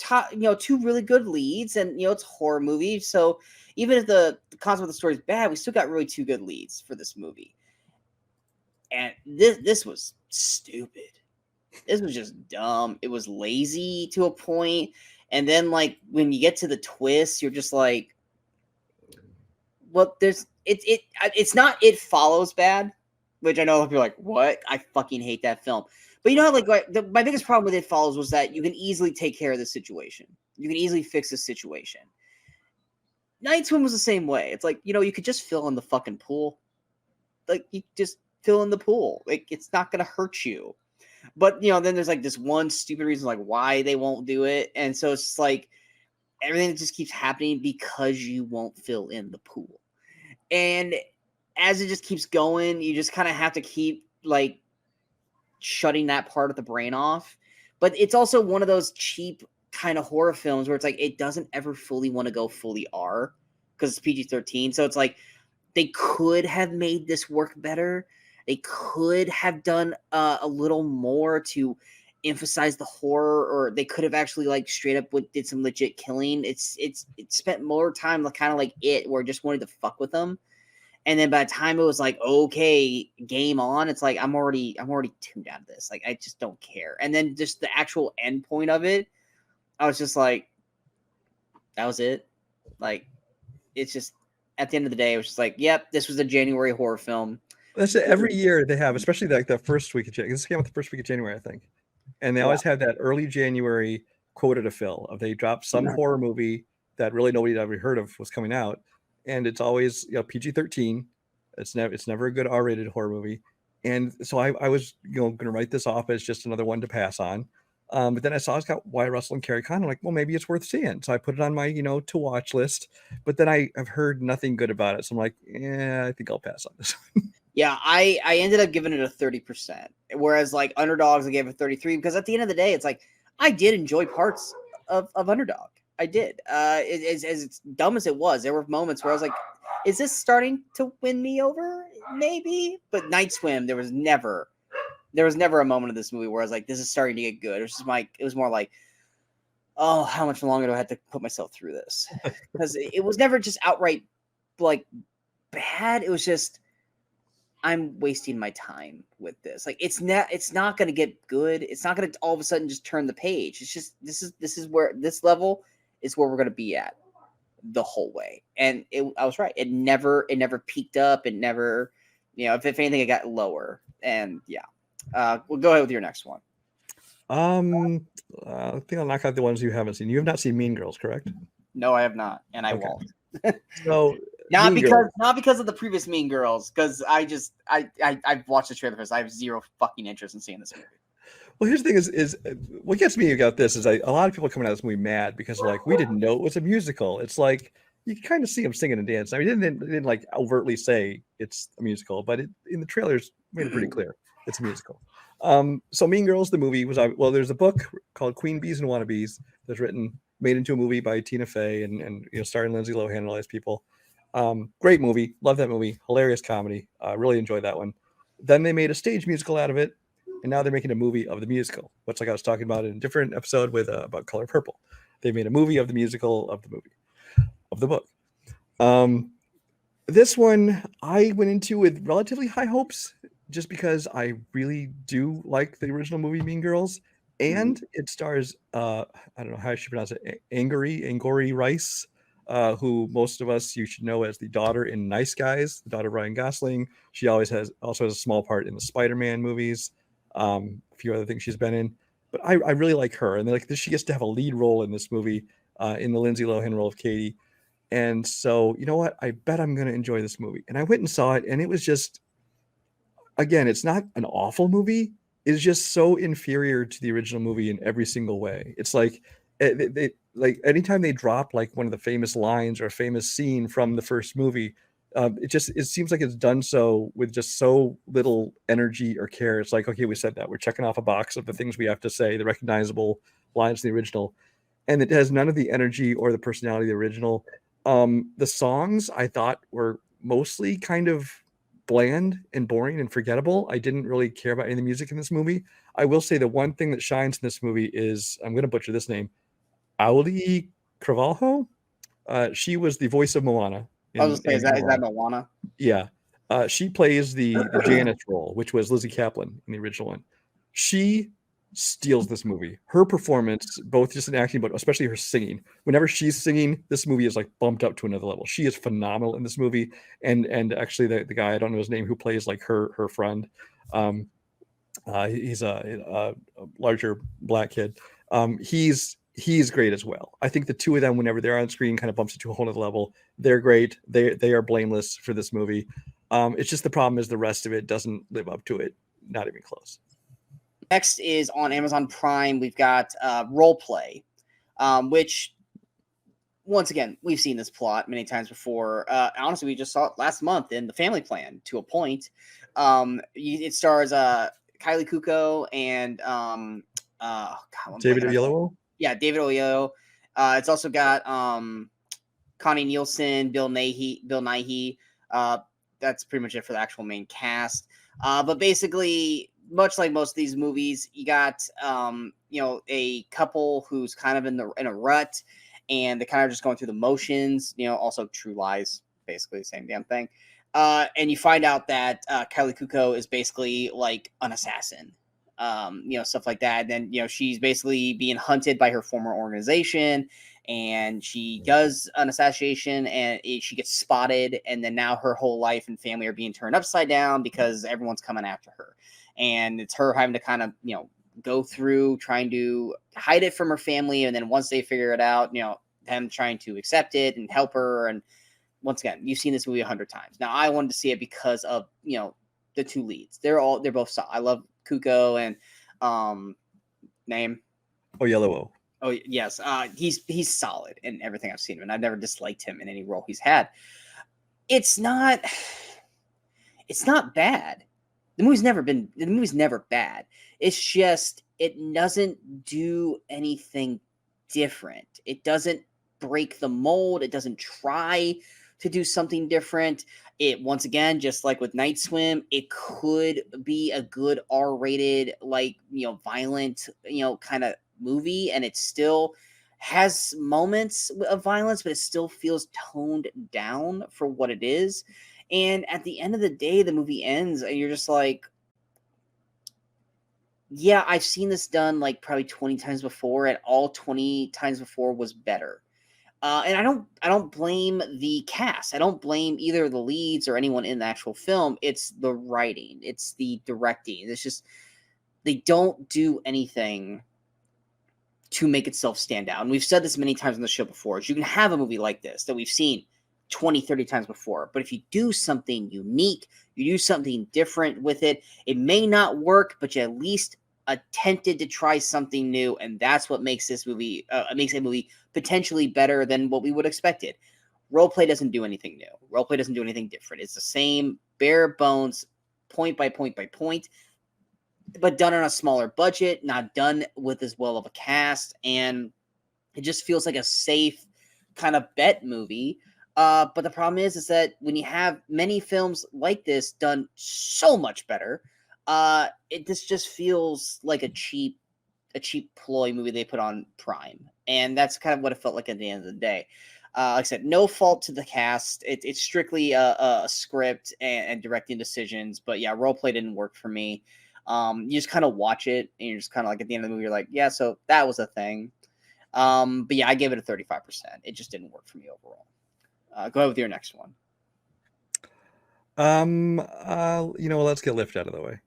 really good leads, and it's a horror movie. So even if the concept of the story is bad, we still got really two good leads for this movie. And this was stupid. This was just dumb. It was lazy to a point. And then like when you get to the twist, you're just like, well, it's not It Follows bad, which I know people are like, what? I fucking hate that film. But you know how my biggest problem with It Follows was that you can easily take care of the situation. You can easily fix the situation. Night Swim was the same way. It's like, you could just fill in the fucking pool. Like, you just fill in the pool. Like, it's not gonna hurt you. But then there's like this one stupid reason like why they won't do it. And so it's just like everything just keeps happening because you won't fill in the pool. And as it just keeps going, you just kind of have to keep like shutting that part of the brain off. But it's also one of those cheap kind of horror films where it's like it doesn't ever fully want to go fully R because it's PG-13. So it's like they could have made this work better. They could have done a little more to emphasize the horror, or they could have actually like straight up did some legit killing. It spent more time kind of like It, where it just wanted to fuck with them. And then by the time it was like, okay, game on, it's like I'm already tuned out of this. Like I just don't care. And then just the actual end point of it, I was just like, that was it. Like it's just at the end of the day, it was just like, yep, this was a January horror film. That's it. Every year they have, especially like the first week of January. This came out the first week of January, I think. And they always have that early January quota to fill. If they drop some horror movie that really nobody had ever heard of was coming out, and it's always PG-13. It's never a good R-rated horror movie. And so I was going to write this off as just another one to pass on. But then I saw it's got Wyatt Russell and Carrie Conn. I'm like, well, maybe it's worth seeing. So I put it on my to watch list. But then I've heard nothing good about it. So I'm like, yeah, I think I'll pass on this. Yeah, I ended up giving it a 30%, whereas like Underdoggs, I gave it 33 because at the end of the day, it's like I did enjoy parts of Underdog. I did. As dumb as it was, there were moments where I was like, is this starting to win me over? Maybe. But Night Swim, there was never a moment of this movie where I was like, this is starting to get good. It was more like, oh, how much longer do I have to put myself through this? Because it was never just outright like bad. It was just, I'm wasting my time with this. Like it's not going to get good. It's not going to all of a sudden just turn the page. It's just this is where this level is where we're going to be at the whole way. And I was right. It never peaked up. It never, if anything, it got lower. And yeah, we'll go ahead with your next one. I think I'll knock out the ones you haven't seen. You have not seen Mean Girls, correct? No, I have not, and I won't. So not because of the previous Mean Girls, because I've watched the trailer because I have zero fucking interest in seeing this movie. Well, here's the thing: is what gets me about this is a lot of people coming out of this movie mad because like we didn't know it was a musical. It's like you can kind of see them singing and dancing. I mean, they didn't like overtly say it's a musical, but in the trailers made it pretty clear it's a musical. So Mean Girls, the movie was there's a book called Queen Bees and Wannabes that's made into a movie by Tina Fey and starring Lindsay Lohan and all these people. Great movie, love that movie, hilarious comedy. Really enjoyed that one. Then they made a stage musical out of it, and now they're making a movie of the musical. Which like I was talking about in a different episode with about Color Purple. They made a movie of the musical of the movie of the book. This one I went into with relatively high hopes, just because I really do like the original movie Mean Girls, and it stars I don't know how I should pronounce it, Angourie Rice, who most of us you should know as the daughter in Nice Guys, the daughter of Ryan Gosling. She also has a small part in the Spider-Man movies, a few other things she's been in. But I really like her, and like she gets to have a lead role in this movie, in the Lindsay Lohan role of Katie. And so, you know what? I bet I'm going to enjoy this movie. And I went and saw it, and it was just, again, it's not an awful movie. It's just so inferior to the original movie in every single way. It's like, like anytime they drop like one of the famous lines or a famous scene from the first movie, it seems like it's done so with just so little energy or care. It's like, okay, we said that. We're checking off a box of the things we have to say, the recognizable lines in the original. And it has none of the energy or the personality of the original. The songs I thought were mostly kind of bland and boring and forgettable. I didn't really care about any of the music in this movie. I will say the one thing that shines in this movie is, I'm going to butcher this name, Auli Cravalho. She was the voice of Moana. I was going to say, is that Moana? Yeah. She plays the Janice role, which was Lizzie Kaplan in the original one. She steals this movie. Her performance, both just in acting, but especially her singing. Whenever she's singing, this movie is like bumped up to another level. She is phenomenal in this movie. And actually the guy, I don't know his name, who plays like her friend. He's a larger black kid. He's great as well. I think the two of them, whenever they're on screen, kind of bumps it to a whole other level. They're great. They are blameless for this movie. It's just the problem is the rest of it doesn't live up to it. Not even close. Next is on Amazon Prime. We've got Role Play, which, once again, we've seen this plot many times before. Honestly, we just saw it last month in The Family Plan to a point. It stars Kylie Kuko and David Oyelowo? Yeah, David Oyelowo. It's also got Connie Nielsen, Bill Nighy. That's pretty much it for the actual main cast. But basically, much like most of these movies, you got a couple who's kind of in a rut, and they kind of just going through the motions. Also True Lies, basically the same damn thing. And you find out that Kylie Kuko is basically like an assassin. Stuff like that. And then, she's basically being hunted by her former organization, and she does an assassination, and she gets spotted. And then now her whole life and family are being turned upside down because everyone's coming after her. And it's her having to kind of, go through trying to hide it from her family. And then once they figure it out, them trying to accept it and help her. And once again, you've seen this movie 100 times. Now, I wanted to see it because of, the two leads. They're both, I love Kuko and name Oyelowo. Oh yes, he's solid in everything I've seen him, and I've never disliked him in any role he's had. It's not bad. The movie's never bad. It's just it doesn't do anything different. It doesn't break the mold. It doesn't try to do something different. It, once again, just like with Night Swim, it could be a good R-rated, violent, kind of movie, and it still has moments of violence, but it still feels toned down for what it is. And at the end of the day, the movie ends, and you're just like, yeah, I've seen this done like probably 20 times before, and all 20 times before was better. And I don't blame the cast. I don't blame either the leads or anyone in the actual film. It's the writing. It's the directing. It's just they don't do anything to make itself stand out. And we've said this many times on the show before. Is you can have a movie like this that we've seen 20, 30 times before. But if you do something unique, you do something different with it, it may not work, but you at least attempted to try something new, and that's what makes this movie makes a movie potentially better than what we would expect it. Roleplay doesn't do anything new. Roleplay doesn't do anything different. It's the same bare bones, point by point by point, but done on a smaller budget, not done with as well of a cast, and it just feels like a safe kind of bet movie. But the problem is that when you have many films like this done so much better, this just feels like a cheap ploy movie they put on Prime, and that's kind of what it felt like at the end of the day. Like I said, no fault to the cast. It's strictly a script and directing decisions. But yeah, Roleplay didn't work for me. You just kind of watch it, and you're just kind of like at the end of the movie, you're like, yeah, so that was a thing. But yeah, I gave it a 35%. It just didn't work for me overall. Go ahead with your next one. Let's get Lift out of the way.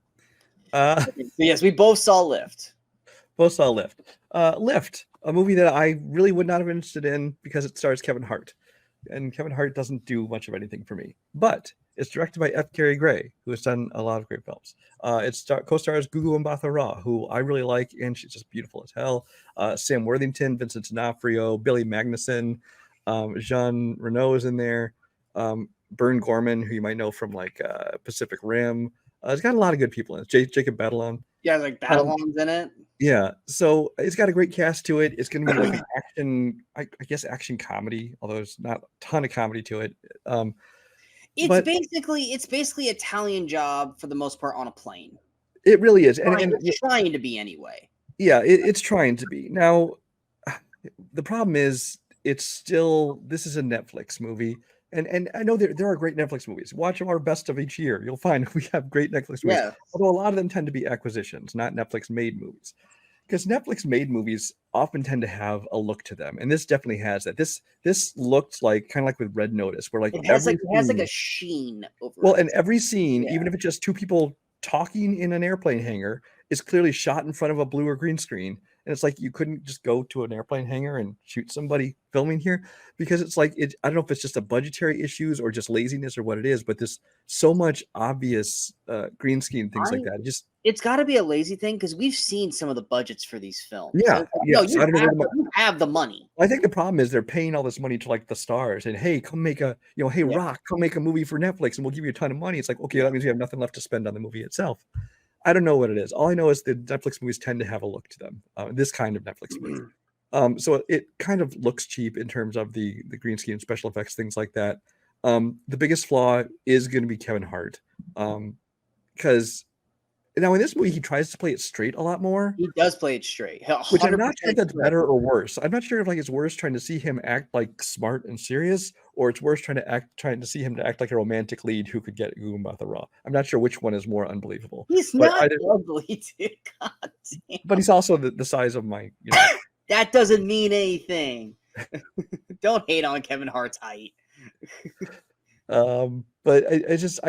Yes, we both saw Lift. Lift, a movie that I really would not have been interested in because it stars Kevin Hart. And Kevin Hart doesn't do much of anything for me. But it's directed by F. Gary Gray, who has done a lot of great films. It co-stars Gugu Mbatha-Raw, who I really like, and she's just beautiful as hell. Sam Worthington, Vincent D'Onofrio, Billy Magnuson, Jean Reno is in there. Bern Gorman, who you might know from Pacific Rim. It's got a lot of good people in it. Jacob Batalon. Yeah, like Batalon's in it. Yeah, so it's got a great cast to it. It's going to be like an action, I guess, action comedy, although there's not a ton of comedy to it. It's basically Italian Job for the most part on a plane. It really is, and it's trying to be anyway. Yeah, it's trying to be. Now, the problem is, this is a Netflix movie. And I know there are great Netflix movies. Watch our best of each year. You'll find we have great Netflix movies. Yeah. Although a lot of them tend to be acquisitions, not Netflix-made movies. Because Netflix-made movies often tend to have a look to them. And this definitely has that. This looked like, kind of like with Red Notice, where it has like a sheen over it. And every scene, even if it's just two people talking in an airplane hangar is clearly shot in front of a blue or green screen. And it's like, you couldn't just go to an airplane hangar and shoot somebody filming here, because it's like, I don't know if it's just a budgetary issues or just laziness or what it is, but there's so much obvious green screen things like that. It's got to be a lazy thing, because we've seen some of the budgets for these films. Yeah, Like, yeah. no, So I don't know you have the money. I think the problem is they're paying all this money to like the stars and, hey, come make a, hey, Yeah. Rock, come make a movie for Netflix and we'll give you a ton of money. It's like, okay, that means you have nothing left to spend on the movie itself. I don't know what it is. All I know is the Netflix movies tend to have a look to them. This kind of Netflix movie. So it kind of looks cheap in terms of the green screen, special effects, things like that. The biggest flaw is going to be Kevin Hart, because now in this movie he tries to play it straight a lot more. He does play it straight, which I'm not sure if that's better or worse. I'm not sure if like it's worse trying to see him act like smart and serious, or it's worse trying to see him to act like a romantic lead who could get Goomba the Raw. I'm not sure which one is more unbelievable. He's not ugly, dude. God damn. But he's also the size of my. That doesn't mean anything. Don't hate on Kevin Hart's height. But I just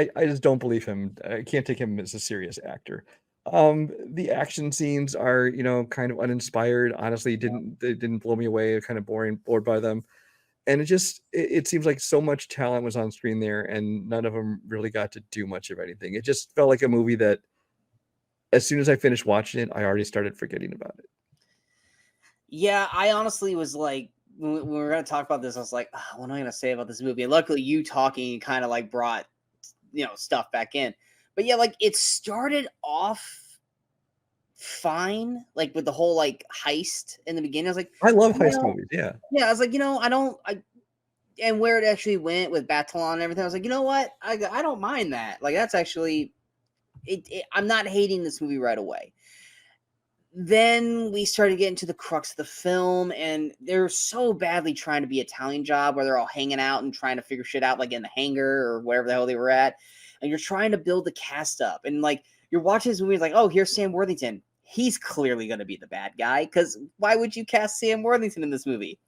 don't believe him. I can't take him as a serious actor. The action scenes are, kind of uninspired. Honestly, they didn't blow me away. Kind of bored by them. And it seems like so much talent was on screen there and none of them really got to do much of anything. It just felt like a movie that as soon as I finished watching it, I already started forgetting about it. Yeah, I honestly was like, when we were going to talk about this, I was like, what am I going to say about this movie? And luckily you talking kind of like brought, stuff back in. But yeah, like it started off fine, like with the whole like heist in the beginning. I was like, I love heist movies. Yeah. Yeah. I was like, and where it actually went with Batalon and everything, I was like, you know what? I don't mind that. Like, that's actually, I'm not hating this movie right away. Then we started getting to the crux of the film, and they're so badly trying to be Italian Job, where they're all hanging out and trying to figure shit out, like in the hangar or wherever the hell they were at. And you're trying to build the cast up, and like you're watching this movie, like, oh, here's Sam Worthington. He's clearly going to be the bad guy, because why would you cast Sam Worthington in this movie?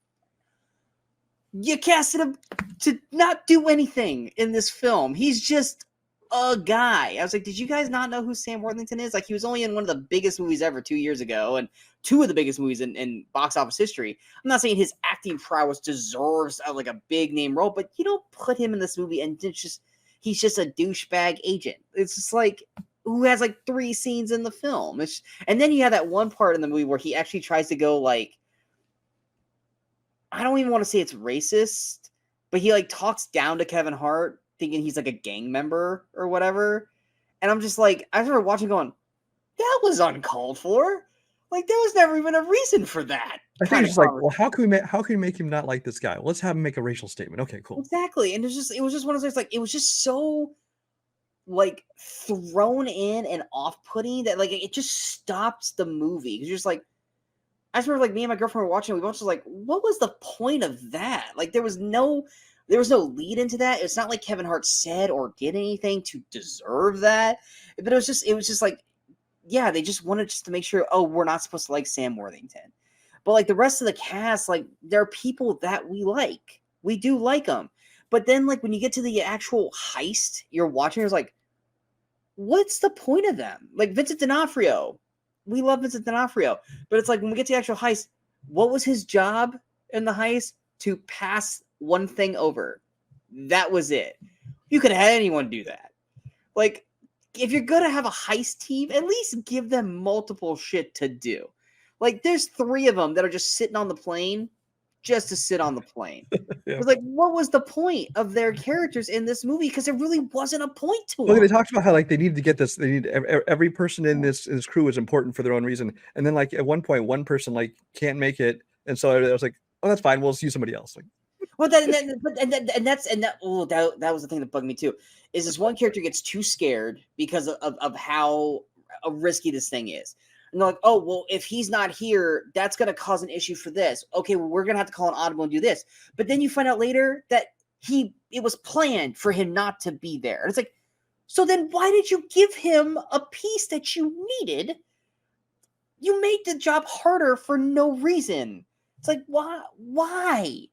You casted him to not do anything in this film. He's just a guy. I was like, did you guys not know who Sam Worthington is? Like, he was only in one of the biggest movies ever 2 years ago, and two of the biggest movies in box office history. I'm not saying his acting prowess deserves like a big name role, but you don't put him in this movie and he's just a douchebag agent. It's just like, who has like 3 scenes in the film. And then you have that one part in the movie where he actually tries to go like, I don't even want to say it's racist, but he like talks down to Kevin Hart, thinking he's like a gang member or whatever. And I'm just like, I started watching going, that was uncalled for. Like, there was never even a reason for that. I think it's like, well, how can we make him not like this guy? Well, let's have him make a racial statement. Okay, cool. Exactly. And it was just one of those, like, it was just so like thrown in and off-putting that like it just stops the movie. Because you're just like, I remember like me and my girlfriend were watching, we both just like, what was the point of that? Like, there was no lead into that. It's not like Kevin Hart said or did anything to deserve that. But it was just like, yeah, they just wanted just to make sure, oh, we're not supposed to like Sam Worthington. But like the rest of the cast, like there are people that we like. We do like them. But then like when you get to the actual heist, you're watching, it's like, what's the point of them? Like Vincent D'Onofrio. We love Vincent D'Onofrio. But it's like when we get to the actual heist, what was his job in the heist? To pass one thing over. That was it. You could have had anyone do that. Like, if you're going to have a heist team, at least give them multiple shit to do. Like, there's 3 of them that are just sitting on the plane just to sit on the plane. Yeah. It was like, what was the point of their characters in this movie? Because there really wasn't a point to them. They talked about how like they needed to get this. They need every person in this crew is important for their own reason. And then like at one point, one person like can't make it, and so I was like, oh, that's fine. We'll use somebody else. Like, well, that was the thing that bugged me too. Is this one character gets too scared because of how risky this thing is. And they're like, oh, well, if he's not here, that's going to cause an issue for this. Okay, well, we're going to have to call an audible and do this. But then you find out later that it was planned for him not to be there. And it's like, so then why did you give him a piece that you needed? You made the job harder for no reason. It's like, why?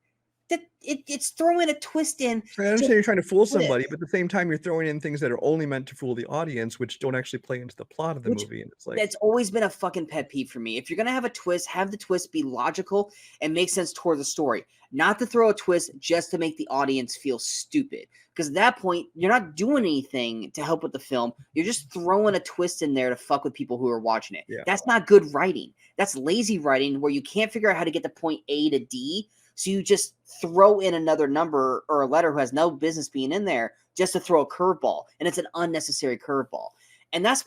it's throwing a twist in. So I understand you're trying to fool Twist. somebody, but at the same time, you're throwing in things that are only meant to fool the audience, which don't actually play into the plot of the Which movie. And it's like, that's always been a fucking pet peeve for me. If you're gonna have a twist, have the twist be logical and make sense toward the story, not to throw a twist just to make the audience feel stupid. Because at that point, you're not doing anything to help with the film. You're just throwing a twist in there to fuck with people who are watching it. yeah, That's not good writing. That's lazy writing where you can't figure out how to get to point A to D. So you just throw in another number or a letter who has no business being in there just to throw a curveball. And it's an unnecessary curveball. And that's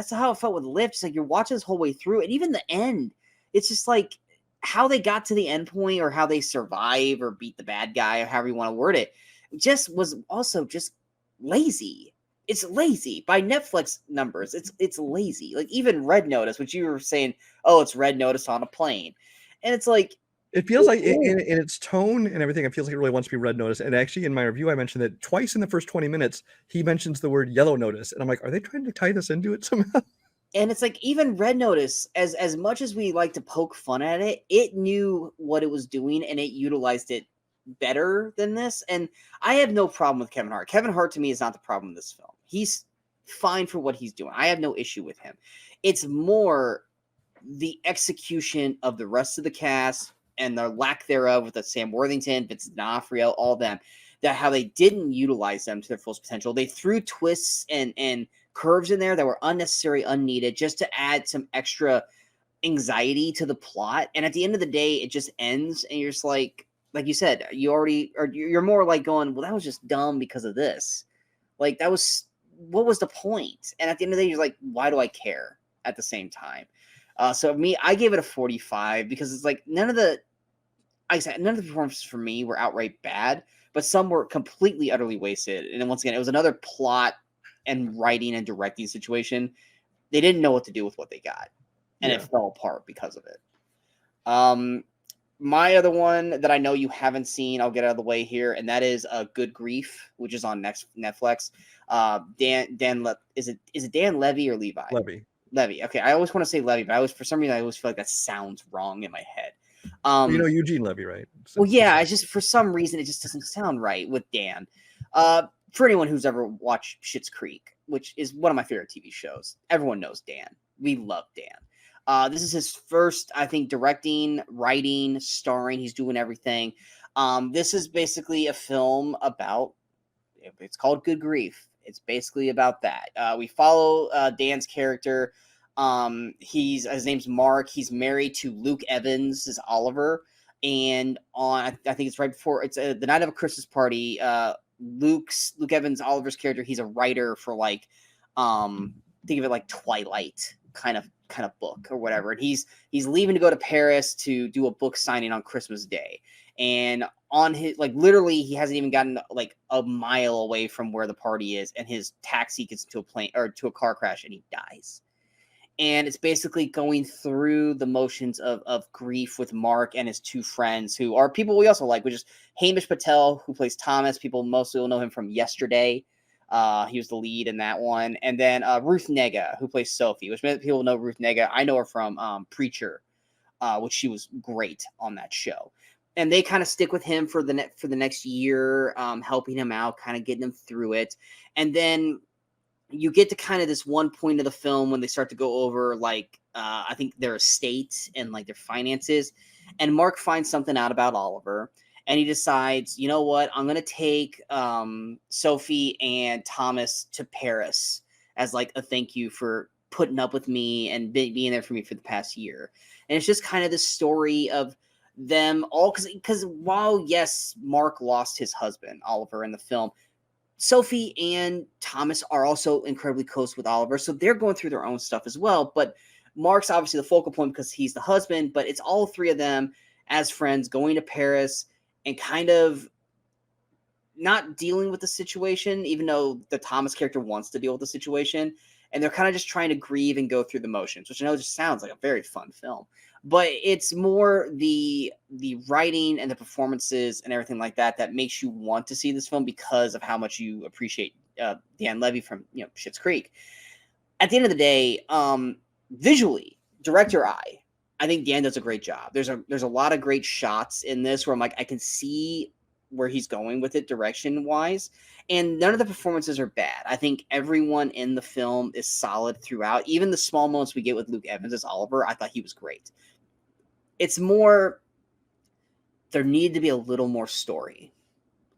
how it felt with Lift. It's like you're watching this whole way through, and even the end, it's just like how they got to the end point or how they survive or beat the bad guy or however you want to word it, just was also just lazy. It's lazy by Netflix numbers. It's lazy. Like even Red Notice, which you were saying, oh, it's Red Notice on a plane, and it's like it feels like in its tone and everything, it feels like it really wants to be Red Notice. And actually, in my review, I mentioned that twice in the first 20 minutes, he mentions the word Yellow Notice, and I'm like, are they trying to tie this into it somehow? And it's like even Red Notice, as much as we like to poke fun at it, it knew what it was doing and it utilized it better than this. And I have no problem with Kevin Hart. Kevin Hart to me is not the problem in this film. He's fine for what he's doing. I have no issue with him. It's more the execution of the rest of the cast and the lack thereof with the Sam Worthington, Vincent D'Onofrio, all of them, that how they didn't utilize them to their full potential. They threw twists and curves in there that were unnecessary, unneeded, just to add some extra anxiety to the plot. And at the end of the day, it just ends, and you're just like you said, you're more like going, well, that was just dumb because of this. Like what was the point? And at the end of the day, you're like, why do I care? At the same time, so me, I gave it a 45 because it's like none of the performances for me were outright bad, but some were completely utterly wasted. And then once again, it was another plot and writing and directing situation. They didn't know what to do with what they got, and it fell apart because of it. My other one that I know you haven't seen, I'll get out of the way here, and that is Good Grief, which is on Netflix. Is it Dan Levy or Levi? Levy. Okay, I always want to say Levy, but for some reason I always feel like that sounds wrong in my head. Eugene Levy, right? So, well, yeah, I just for some reason it just doesn't sound right with Dan. For anyone who's ever watched Schitt's Creek, which is one of my favorite TV shows, everyone knows Dan. We love Dan. This is his first, I think, directing, writing, starring. He's doing everything. This is basically a film about. It's called Good Grief. It's basically about that. We follow Dan's character. His name's Mark. He's married to Luke Evans as Oliver. And I think it's right before the night of a Christmas party. Luke Evans, Oliver's character, he's a writer for like, think of it like Twilight kind of book or whatever. And he's leaving to go to Paris to do a book signing on Christmas Day. And on his, like, literally, he hasn't even gotten like a mile away from where the party is, and his taxi gets into a car crash, and he dies. And it's basically going through the motions of grief with Mark and his two friends, who are people we also like, which is Hamish Patel, who plays Thomas. People mostly will know him from Yesterday. He was the lead in that one. And then Ruth Negga, who plays Sophie, which many people know Ruth Negga. I know her from Preacher, which she was great on that show. And they kind of stick with him for the next year, helping him out, kind of getting him through it. And then you get to kind of this one point of the film when they start to go over, like, I think their estate and like their finances. And Mark finds something out about Oliver, and he decides, you know what, I'm going to take Sophie and Thomas to Paris as like a thank you for putting up with me and being there for me for the past year. And it's just kind of this story of them all, because while yes, Mark lost his husband Oliver in the film, Sophie and Thomas are also incredibly close with Oliver, so they're going through their own stuff as well. But Mark's obviously the focal point because he's the husband, but it's all three of them as friends going to Paris and kind of not dealing with the situation, even though the Thomas character wants to deal with the situation. And they're kind of just trying to grieve and go through the motions, which I know just sounds like a very fun film. But it's more the writing and the performances and everything like that makes you want to see this film because of how much you appreciate Dan Levy from Schitt's Creek. At the end of the day, visually, director eye, I think Dan does a great job. There's a lot of great shots in this where I'm like, I can see where he's going with it direction wise, and none of the performances are bad. I think everyone in the film is solid throughout. Even the small moments we get with Luke Evans as Oliver, I thought he was great. It's more there needed to be a little more story,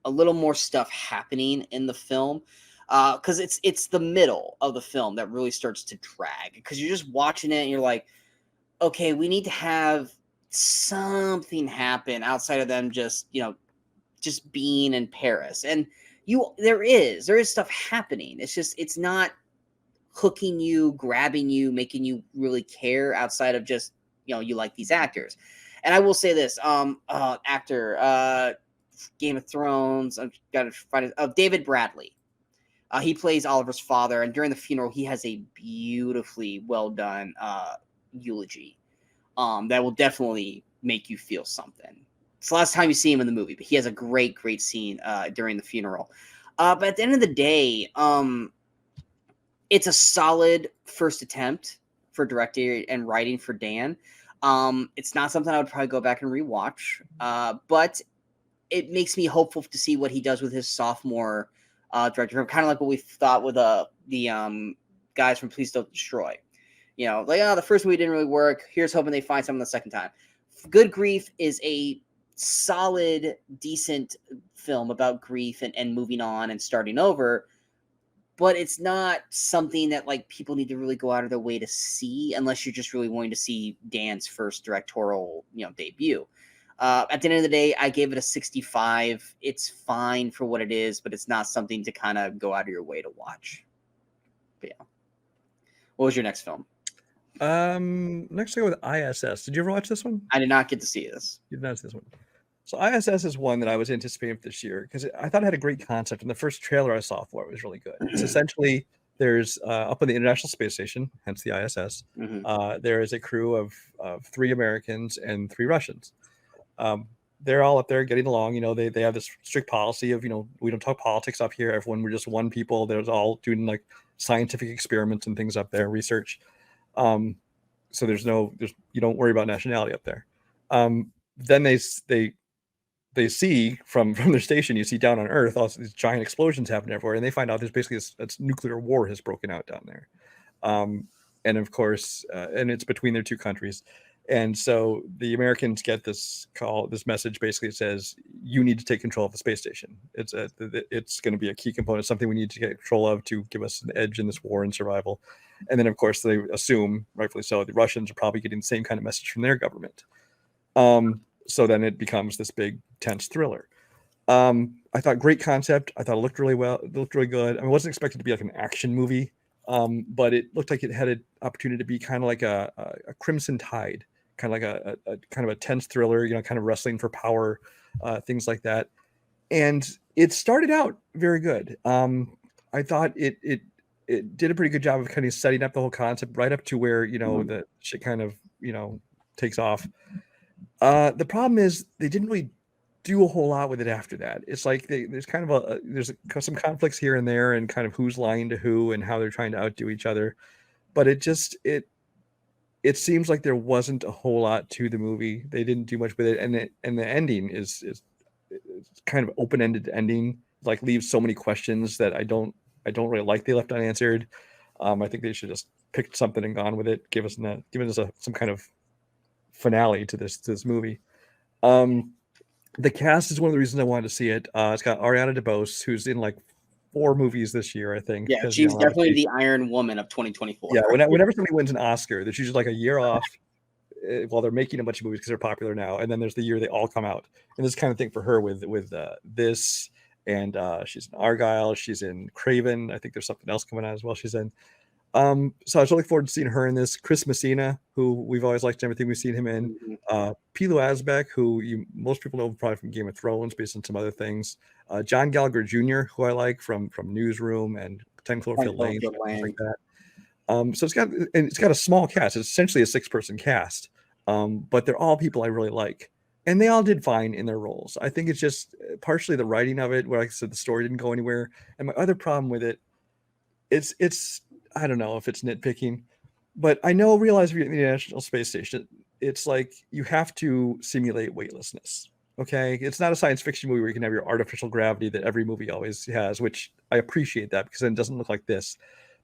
a little more stuff happening in the film, because it's the middle of the film that really starts to drag, because you're just watching it and you're like, okay, we need to have something happen outside of them just being in Paris. And there is stuff happening. It's not hooking you, grabbing you, making you really care outside of just, you like these actors. And I will say this, actor, Game of Thrones, I've got to find it, David Bradley. He plays Oliver's father, and during the funeral, he has a beautifully well done eulogy that will definitely make you feel something. It's the last time you see him in the movie, but he has a great scene during the funeral. But at the end of the day, it's a solid first attempt for directing and writing for Dan. It's not something I would probably go back and rewatch, but it makes me hopeful to see what he does with his sophomore director, kind of like what we thought with the guys from Please Don't Destroy. The first movie didn't really work. Here's hoping they find something the second time. Good Grief is a solid, decent film about grief and moving on and starting over, but it's not something that like people need to really go out of their way to see unless you're just really wanting to see Dan's first directorial, debut. At the end of the day, I gave it a 65. It's fine for what it is, but it's not something to kind of go out of your way to watch. But yeah. What was your next film? Next I go with I.S.S. Did you ever watch this one? I did not get to see this. You did not see this one. So I.S.S. is one that I was anticipating for this year because I thought it had a great concept, and the first trailer I saw for it was really good. It's essentially there's up on the International Space Station, hence the I.S.S. There is a crew of 3 Americans and 3 Russians. They're all up there getting along. They have this strict policy of we don't talk politics up here. We're just one people. There's all doing like scientific experiments and things up there, research. So you don't worry about nationality up there. Then they see from their station, you see down on Earth, all these giant explosions happen everywhere, and they find out there's basically this nuclear war has broken out down there. And of course, and it's between their 2 countries. And so the Americans get this message basically says, you need to take control of the space station. It's going to be a key component, something we need to get control of to give us an edge in this war and survival. And then, of course, they assume, rightfully so, the Russians are probably getting the same kind of message from their government. So then it becomes this big, tense thriller. I thought great concept. I thought it looked really well. It looked really good. I wasn't expected to be like an action movie, but it looked like it had an opportunity to be kind of like a Crimson Tide, kind of like a kind of a tense thriller, kind of wrestling for power, things like that. And it started out very good. I thought it did a pretty good job of kind of setting up the whole concept right up to where, the shit kind of, takes off. The problem is they didn't really do a whole lot with it after that. It's like there's kind of there's some conflicts here and there and kind of who's lying to who and how they're trying to outdo each other. But it seems like there wasn't a whole lot to the movie. They didn't do much with it. And the ending is kind of open-ended ending, like leaves so many questions that I don't really like they left unanswered. I think they should just picked something and gone with it, given us some kind of finale to this movie. The cast is one of the reasons I wanted to see it. It's got Ariana DeBose, who's in like 4 movies this year, I think. Yeah, she's definitely the Iron Woman of 2024. Yeah, whenever somebody wins an Oscar, there's usually like a year off while they're making a bunch of movies because they're popular now, and then there's the year they all come out. And this kind of thing for her with this, and she's in Argyle, she's in Craven. I think there's something else coming out as well. She's in. So I was looking forward to seeing her in this. Chris Messina, who we've always liked everything we've seen him in. Pilu Asbeck, who most people know probably from Game of Thrones, based on some other things. John Gallagher Jr., who I like from Newsroom and 10 Cloverfield Lane, things like that. So it's got a small cast. It's essentially a 6-person cast, but they're all people I really like, and they all did fine in their roles. I think it's just partially the writing of it, where, like I said, the story didn't go anywhere. And my other problem with it, it's I don't know if it's nitpicking, but I realize we're at the International Space Station. it's like you have to simulate weightlessness. Okay, it's not a science fiction movie where you can have your artificial gravity that every movie always has, which I appreciate that because then it doesn't look like this.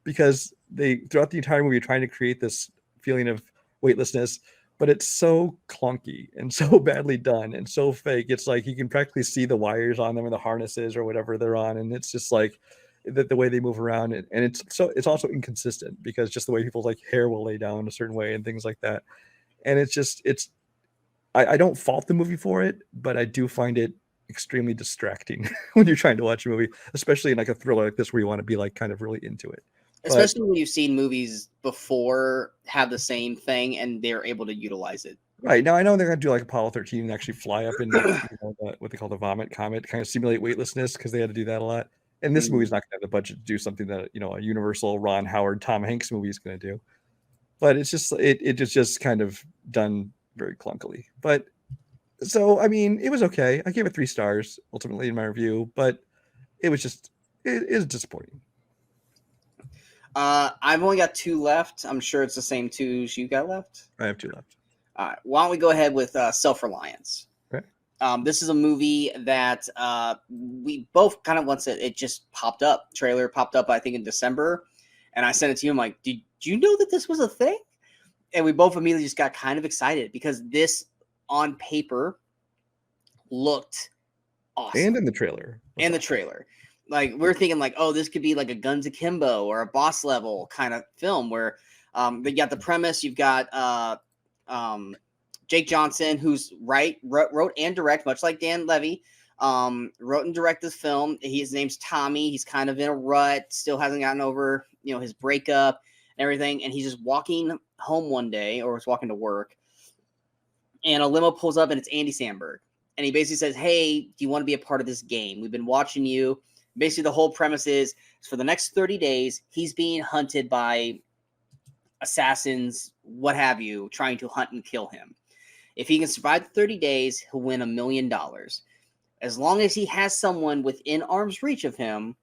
Because they throughout the entire movie are trying to create this feeling of weightlessness, but it's so clunky and so badly done and so fake. It's like you can practically see the wires on them or the harnesses or whatever they're on, and it's just like the way they move around, and it's also inconsistent because just the way people's like hair will lay down a certain way and things like that. And I don't fault the movie for it, but I do find it extremely distracting when you're trying to watch a movie, especially in like a thriller like this where you want to be like kind of really into it. But Especially when you've seen movies before have the same thing and they're able to utilize it. right now, I know they're gonna do like Apollo 13 and actually fly up in what they call the vomit comet, kind of simulate weightlessness because they had to do that a lot. And this movie's not gonna have the budget to do something that a Universal Ron Howard Tom Hanks movie is gonna do. But it's just kind of done very clunkily. But so I mean, it was okay. I gave it 3 stars ultimately in my review, but it was just it is disappointing. I've only got 2 left. I'm sure it's the same 2 you got left. I have 2 left. All right. Why don't we go ahead with Self-Reliance? Okay. This is a movie that we both kind of once it just popped up. Trailer popped up, I think, in December, and I sent it to you. I'm like, did you know that this was a thing? And we both immediately just got kind of excited because this on paper looked awesome. And in the trailer. And the trailer. Like we're thinking like, oh, this could be like a Guns Akimbo or a Boss Level kind of film where you got the premise, you've got Jake Johnson, who's wrote and direct, much like Dan Levy, wrote and directed this film. His name's Tommy. He's kind of in a rut, still hasn't gotten over, his breakup and everything. And he's just walking home one day, or was walking to work, and a limo pulls up and it's Andy Samberg. And he basically says, hey, do you want to be a part of this game? We've been watching you. Basically, the whole premise is for the next 30 days, he's being hunted by assassins, what have you, trying to hunt and kill him. If he can survive the 30 days, he'll win $1 million. As long as he has someone within arm's reach of him,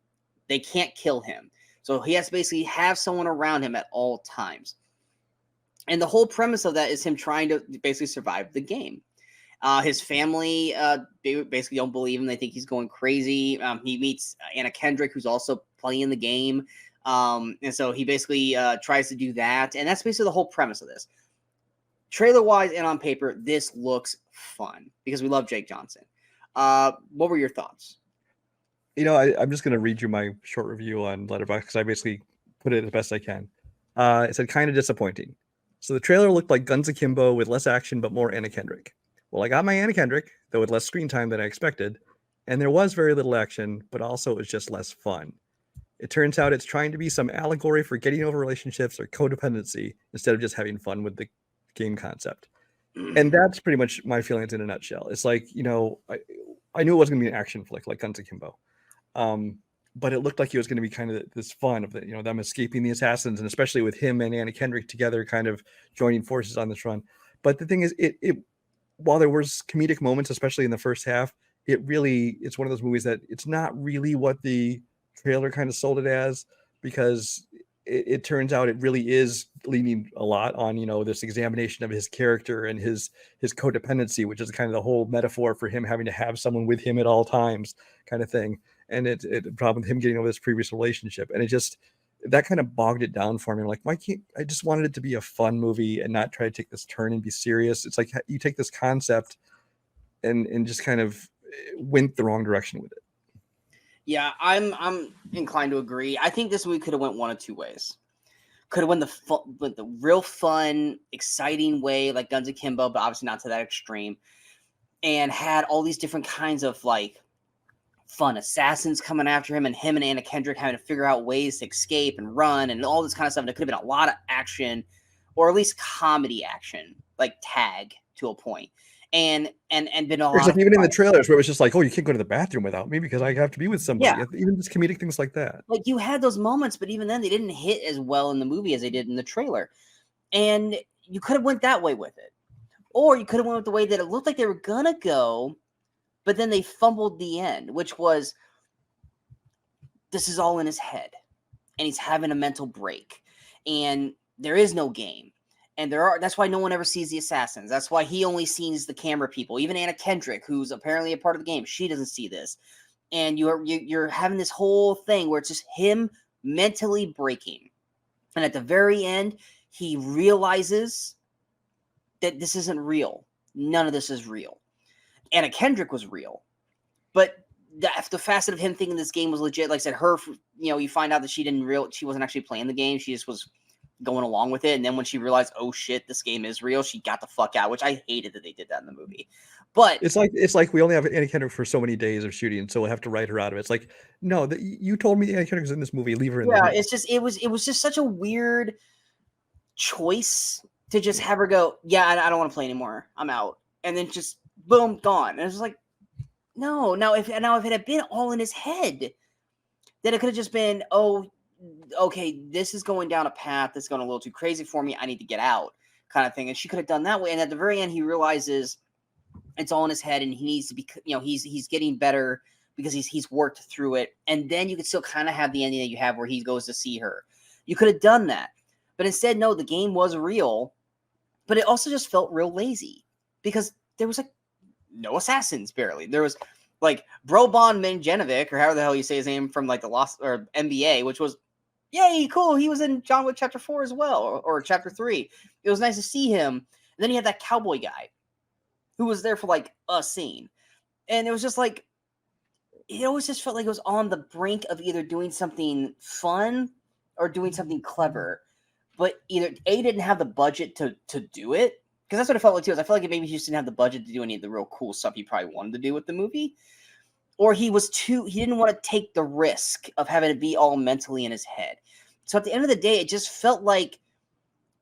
they can't kill him. So he has to basically have someone around him at all times. And the whole premise of that is him trying to basically survive the game. His family they basically don't believe him. They think he's going crazy. He meets Anna Kendrick, who's also playing the game. And so he basically tries to do that. And that's basically the whole premise of this. Trailer-wise and on paper, this looks fun because we love Jake Johnson. What were your thoughts? I'm just going to read you my short review on Letterboxd because I basically put it as best I can. It said, kind of disappointing. So the trailer looked like Guns Akimbo with less action but more Anna Kendrick. Well, I got my Anna Kendrick, though with less screen time than I expected, and there was very little action, but also it was just less fun. It turns out it's trying to be some allegory for getting over relationships or codependency instead of just having fun with the game concept. And that's pretty much my feelings in a nutshell. It's like, I knew it wasn't going to be an action flick like Guns Akimbo. But it looked like it was going to be kind of this fun of them escaping the assassins, and especially with him and Anna Kendrick together kind of joining forces on this run. But the thing is, it while there was comedic moments, especially in the first half, it's one of those movies that it's not really what the trailer kind of sold it as, because it turns out it really is leaning a lot on, this examination of his character and his codependency, which is kind of the whole metaphor for him having to have someone with him at all times kind of thing. And it problem with him getting over this previous relationship. And that kind of bogged it down for me. I'm like, why can't I just wanted it to be a fun movie and not try to take this turn and be serious? It's like you take this concept and just kind of went the wrong direction with it. Yeah, I'm inclined to agree. I think this movie could have went one of two ways. Could have went the real fun, exciting way like Guns Akimbo, but obviously not to that extreme, and had all these different kinds of like fun assassins coming after him and Anna Kendrick having to figure out ways to escape and run and all this kind of stuff. And it could have been a lot of action, or at least comedy action, like Tag to a point. And been a lot like even in the trailers where it was just like, oh, you can't go to the bathroom without me because I have to be with somebody. Yeah. Even just comedic things like that. Like you had those moments, but even then they didn't hit as well in the movie as they did in the trailer. And you could have went that way with it. Or you could have went with the way that it looked like they were gonna go, but then they fumbled the end, which was, this is all in his head. And he's having a mental break. And there is no game. And that's why no one ever sees the assassins. That's why he only sees the camera people. Even Anna Kendrick, who's apparently a part of the game, she doesn't see this. And you're having this whole thing where it's just him mentally breaking. And at the very end, he realizes that this isn't real. None of this is real. Anna Kendrick was real. But the facet of him thinking this game was legit, like I said, you find out that she wasn't actually playing the game. She just was going along with it. And then when she realized, oh shit, this game is real, she got the fuck out, which I hated that they did that in the movie. But it's like we only have Anna Kendrick for so many days of shooting, so we'll have to write her out of it. It's like, no, you told me Anna Kendrick was in this movie, leave her in the movie. It's just it was just such a weird choice to just have her go, yeah, I don't want to play anymore, I'm out, and then just boom, gone. And it was like, no. Now if it had been all in his head, then it could have just been, oh, okay, this is going down a path that's going a little too crazy for me, I need to get out, kind of thing. And she could have done that way. And at the very end, he realizes it's all in his head, and he needs to be, he's getting better because he's worked through it. And then you could still kind of have the ending that you have where he goes to see her. You could have done that, but instead, no, the game was real, but it also just felt real lazy because there was like no assassins barely. There was like Broban Menjenovic, or however the hell you say his name, from like the Lost or NBA, which was, yay, cool. He was in John Wick Chapter 4 as well, or Chapter 3. It was nice to see him. And then you had that cowboy guy who was there for like a scene. And it was just like, it always just felt like it was on the brink of either doing something fun or doing something clever. But either A, didn't have the budget to do it, because that's what it felt like too. I felt like maybe he just didn't have the budget to do any of the real cool stuff he probably wanted to do with the movie. Or he didn't want to take the risk of having it be all mentally in his head. So at the end of the day, it just felt like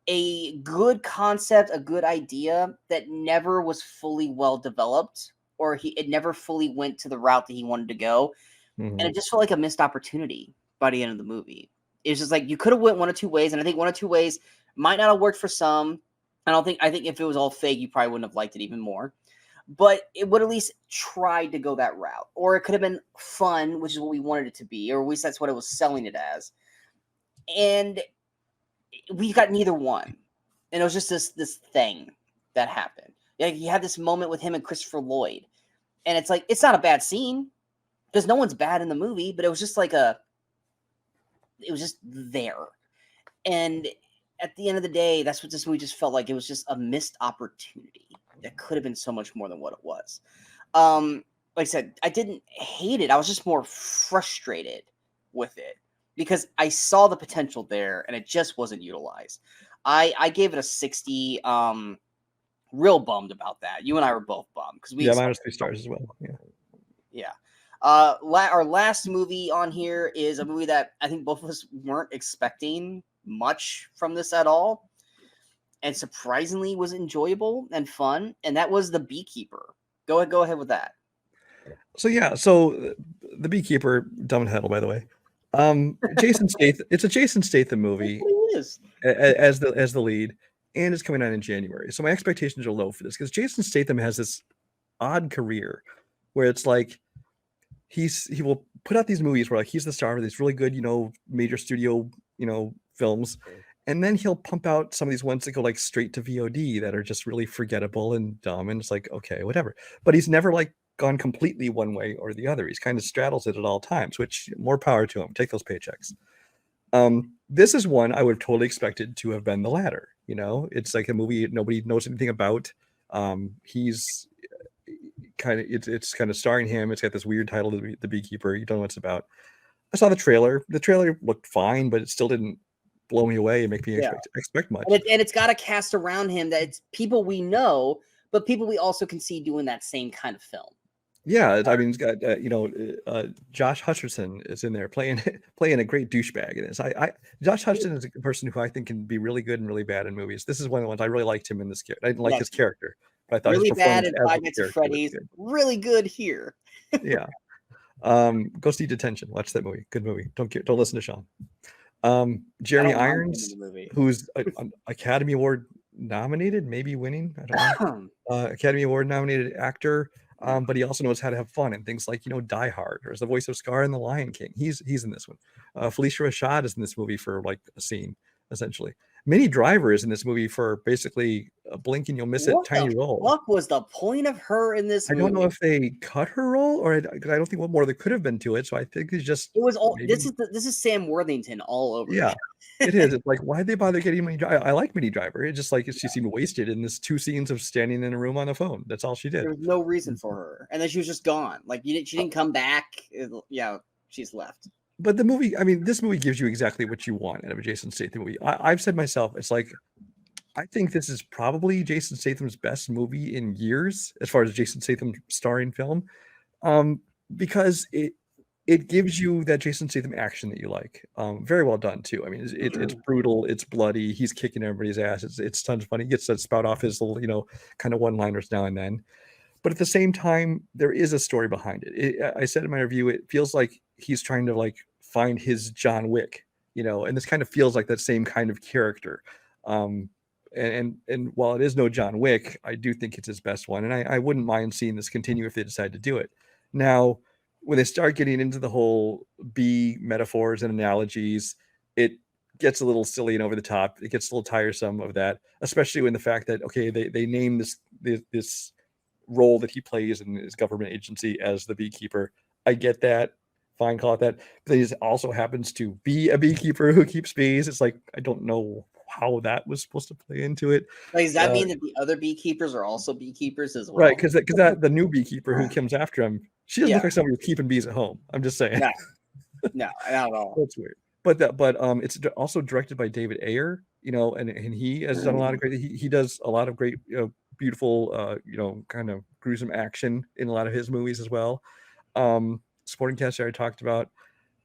a good concept, a good idea that never was fully well developed, or it never fully went to the route that he wanted to go. Mm-hmm. And it just felt like a missed opportunity by the end of the movie. It's just like you could have went one of two ways, and I think one of two ways might not have worked for some. I think if it was all fake, you probably wouldn't have liked it even more. But it would at least try to go that route. Or it could have been fun, which is what we wanted it to be, or at least that's what it was selling it as. And we got neither one. And it was just this thing that happened. Like, you had this moment with him and Christopher Lloyd. And it's like, it's not a bad scene, because no one's bad in the movie, but it was just like it was just there. And at the end of the day, that's what this movie just felt like. It was just a missed opportunity that could have been so much more than what it was. Like I said, I didn't hate it. I was just more frustrated with it because I saw the potential there and it just wasn't utilized. I gave it a 60. Real bummed about that. You and I were both bummed because minus 3 stars as well. Yeah. Our last movie on here is a movie that I think both of us weren't expecting much from this at all, and surprisingly was enjoyable and fun, and that was The Beekeeper. Go ahead with that. So The Beekeeper, Dumb and Heddle, by the way. Jason Statham. It's a Jason Statham movie. It is. As the lead, and it's coming out in January. So my expectations are low for this because Jason Statham has this odd career where it's like he will put out these movies where like he's the star of these really good, major studio, films. And then he'll pump out some of these ones that go like straight to VOD that are just really forgettable and dumb. And it's like, okay, whatever. But he's never like gone completely one way or the other. He's kind of straddles it at all times, which more power to him. Take those paychecks. This is one I would have totally expected to have been the latter. It's like a movie nobody knows anything about. He's it's kind of starring him. It's got this weird title, The Beekeeper. You don't know what it's about. I saw the trailer. The trailer looked fine, but it still didn't blow me away and make me expect much. And it's got a cast around him that it's people we know, but people we also can see doing that same kind of film. Yeah, I mean, it's got Josh Hutcherson is in there playing a great douchebag in this. Josh Hutcherson is a person who I think can be really good and really bad in movies. This is one of the ones I really liked him in this. I didn't like his character, but I thought really his performance bad in Five Nights at Freddy's. Really good here. Yeah. Go see Detention. Watch that movie. Good movie. Don't listen to Sean. Jeremy Irons, who's an Academy Award nominated, maybe winning. I don't know. Academy Award nominated actor. But he also knows how to have fun and things like, Die Hard, or is the voice of Scar in The Lion King. He's in this one. Felicia Rashad is in this movie for like a scene, essentially. Minnie Driver is in this movie for basically a blink and you'll miss it What tiny the role. fuck was the point of her in this I don't know movie? if they cut her role or because I don't think what more there could have been to it. So I think it's just It was all maybe. this is Sam Worthington all over Yeah, again. it is. It's like, why'd they bother getting Minnie Driver? I like Minnie Driver. It's just like she seemed wasted in this 2 scenes of standing in a room on the phone. That's all she did. There was no reason for her, and then she was just gone. Like she didn't come back. Yeah, she's left. But the movie, I mean, this movie gives you exactly what you want out of a Jason Statham movie. I've said myself, it's like, I think this is probably Jason Statham's best movie in years, as far as Jason Statham starring film, because it gives you that Jason Statham action that you like. Very well done too. I mean, it's brutal, it's bloody. He's kicking everybody's ass. It's tons of fun. He gets to spout off his little, kind of one-liners now and then. But at the same time, there is a story behind it. I said in my review, it feels like he's trying to like find his John Wick, and this kind of feels like that same kind of character. And while it is no John Wick, I do think it's his best one, and I wouldn't mind seeing this continue if they decide to do it. Now, when they start getting into the whole bee metaphors and analogies, it gets a little silly and over the top. It gets a little tiresome of that, especially when the fact that they name this role that he plays in his government agency as the beekeeper. I get that. Fine, call it that. But he also happens to be a beekeeper who keeps bees. It's like, I don't know how that was supposed to play into it. Like, does that mean that the other beekeepers are also beekeepers as well? Right, because that the new beekeeper who comes after him, she doesn't look like somebody who's keeping bees at home. I'm just saying. No, not at all. That's weird. But it's also directed by David Ayer, and he has done a lot of great. He does a lot of great, beautiful, kind of gruesome action in a lot of his movies as well. Supporting cast I already talked about.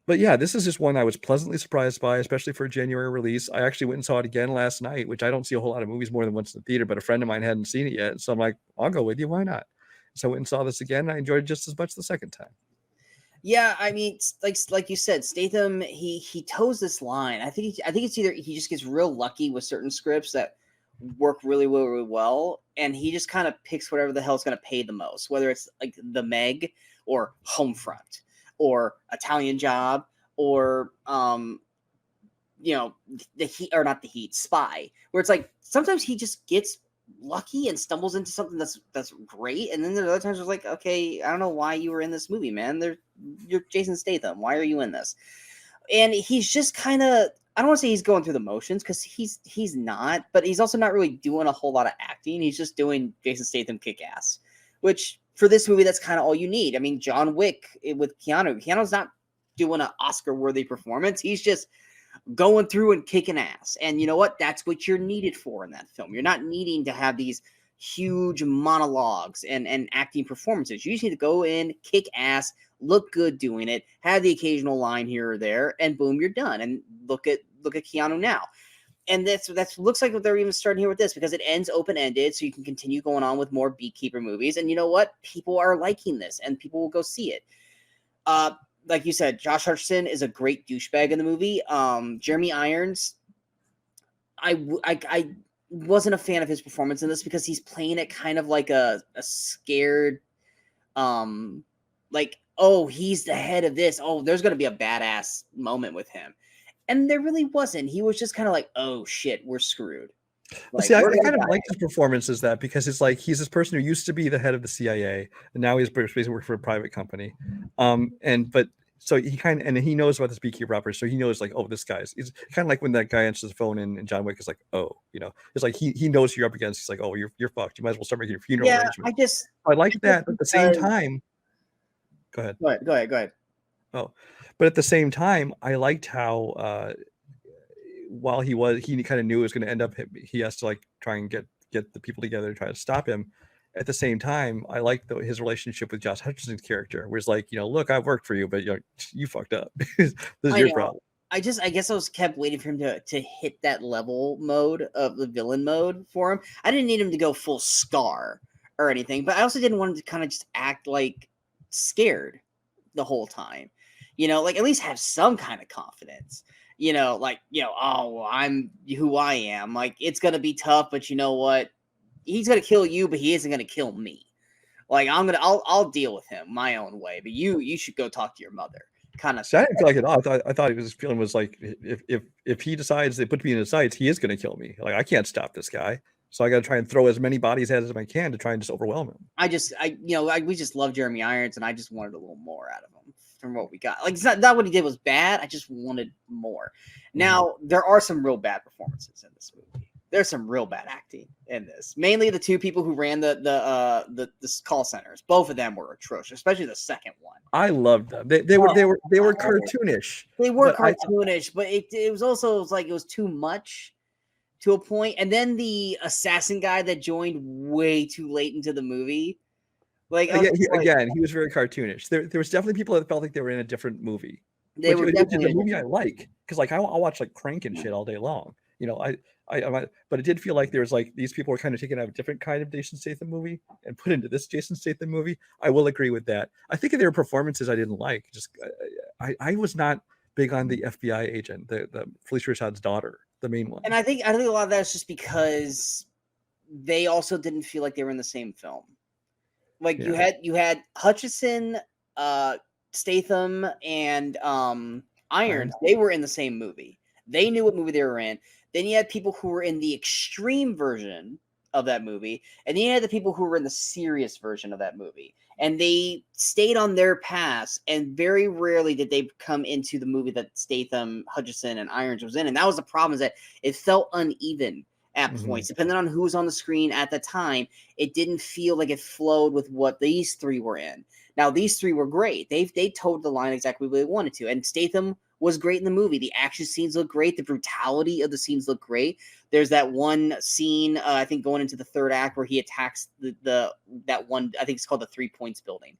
But yeah, this is just one I was pleasantly surprised by, especially for a January release. I actually went and saw it again last night, which I don't see a whole lot of movies more than once in the theater, but a friend of mine hadn't seen it yet. So I'm like, I'll go with you. Why not? So I went and saw this again. And I enjoyed it just as much the second time. Yeah, I mean, like you said, Statham, he toes this line. I think it's either he just gets real lucky with certain scripts that work really, really, really well, and he just kind of picks whatever the hell is going to pay the most, whether it's like The Meg or Homefront or Italian Job or the Heat, or not The Heat, Spy, where it's like sometimes he just gets lucky and stumbles into something that's great, and then there are other times where it's like, okay, I don't know why you were in this movie, man. You're Jason Statham. Why are you in this? And he's just kind of, I don't want to say he's going through the motions, because he's not, but he's also not really doing a whole lot of acting. He's just doing Jason Statham kick ass, which for this movie, that's kind of all you need. I mean, John Wick with Keanu's not doing an Oscar-worthy performance. He's just going through and kicking ass. And you know what? That's what you're needed for in that film. You're not needing to have these huge monologues and acting performances. You just need to go in, kick ass, look good doing it, have the occasional line here or there, and boom, you're done. And look at Keanu now. And that's looks like what they're even starting here with this, because it ends open-ended, so you can continue going on with more Beekeeper movies. And you know what? People are liking this, and people will go see it. Like you said, Josh Hutcherson is a great douchebag in the movie. Jeremy Irons, I wasn't a fan of his performance in this, because he's playing it kind of like a scared, like, oh, he's the head of this. Oh, there's going to be a badass moment with him. And there really wasn't. He was just kind of like, oh, shit, we're scred. Like, see, I kind of like his performance as that, because it's like he's this person who used to be the head of the CIA, and now he's basically working for a private company. So he he knows about this beekeeper operation, so he knows, like, oh, this guy's, it's kind of like when that guy answers the phone in John Wick is like, oh, it's like he knows who you're up against. He's like, oh, you're fucked. You might as well start making your funeral arrangements. I like that, but at the same time, go ahead. Oh, but at the same time, I liked how while he kind of knew it was going to end up, he has to like try and get the people together to try to stop him. At the same time, I like his relationship with Josh Hutcherson's character, where it's like, look, I've worked for you, but you fucked up. This is your problem. I guess I was kept waiting for him to hit that level mode of the villain mode for him. I didn't need him to go full Scar or anything, but I also didn't want him to kind of just act like scared the whole time. Like, at least have some kind of confidence. Oh, I'm who I am. Like, it's gonna be tough, but you know what? He's gonna kill you, but he isn't gonna kill me. Like, I'll deal with him my own way. But you should go talk to your mother. kind of. See, I didn't feel like it at all. I thought his feeling was like if he decides they put me in his sights, he is going to kill me. Like I can't stop this guy, so I got to try and throw as many bodies at him as I can to try and just overwhelm him. We just love Jeremy Irons, and I just wanted a little more out of him from what we got. Like, it's not what he did was bad. I just wanted more. Now, there are some real bad performances in this movie. There's some real bad acting in this. Mainly the two people who ran the call centers. Both of them were atrocious, especially the second one. I loved them. They were cartoonish. They were cartoonish, but it was also it was too much to a point. And then the assassin guy that joined way too late into the movie. Like again, he was very cartoonish. There was definitely people that felt like they were in a different movie. They were definitely a movie I like, because like I'll watch like Crank and shit all day long. You know, but it did feel like there was like these people were kind of taken out of a different kind of Jason Statham movie and put into this Jason Statham movie. I will agree with that. I think there were performances I didn't like. Just I was not big on the FBI agent, the Felicia Rashad's daughter, the main one. And I think a lot of that is just because they also didn't feel like they were in the same film. Like you had Hutchison, Statham, and Irons. They were in the same movie. They knew what movie they were in. Then you had people who were in the extreme version of that movie, and then you had the people who were in the serious version of that movie. And they stayed on their paths, and very rarely did they come into the movie that Statham, Hutchison, and Irons was in. And that was the problem, is that it felt uneven at points. Depending on who was on the screen at the time, it didn't feel like it flowed with what these three were in. Now, these three were great. They towed the line exactly what they wanted to. And Statham was great in the movie. The action scenes look great. The brutality of the scenes look great. There's that one scene, I think going into the third act, where he attacks that one, I think it's called the 3 Points building.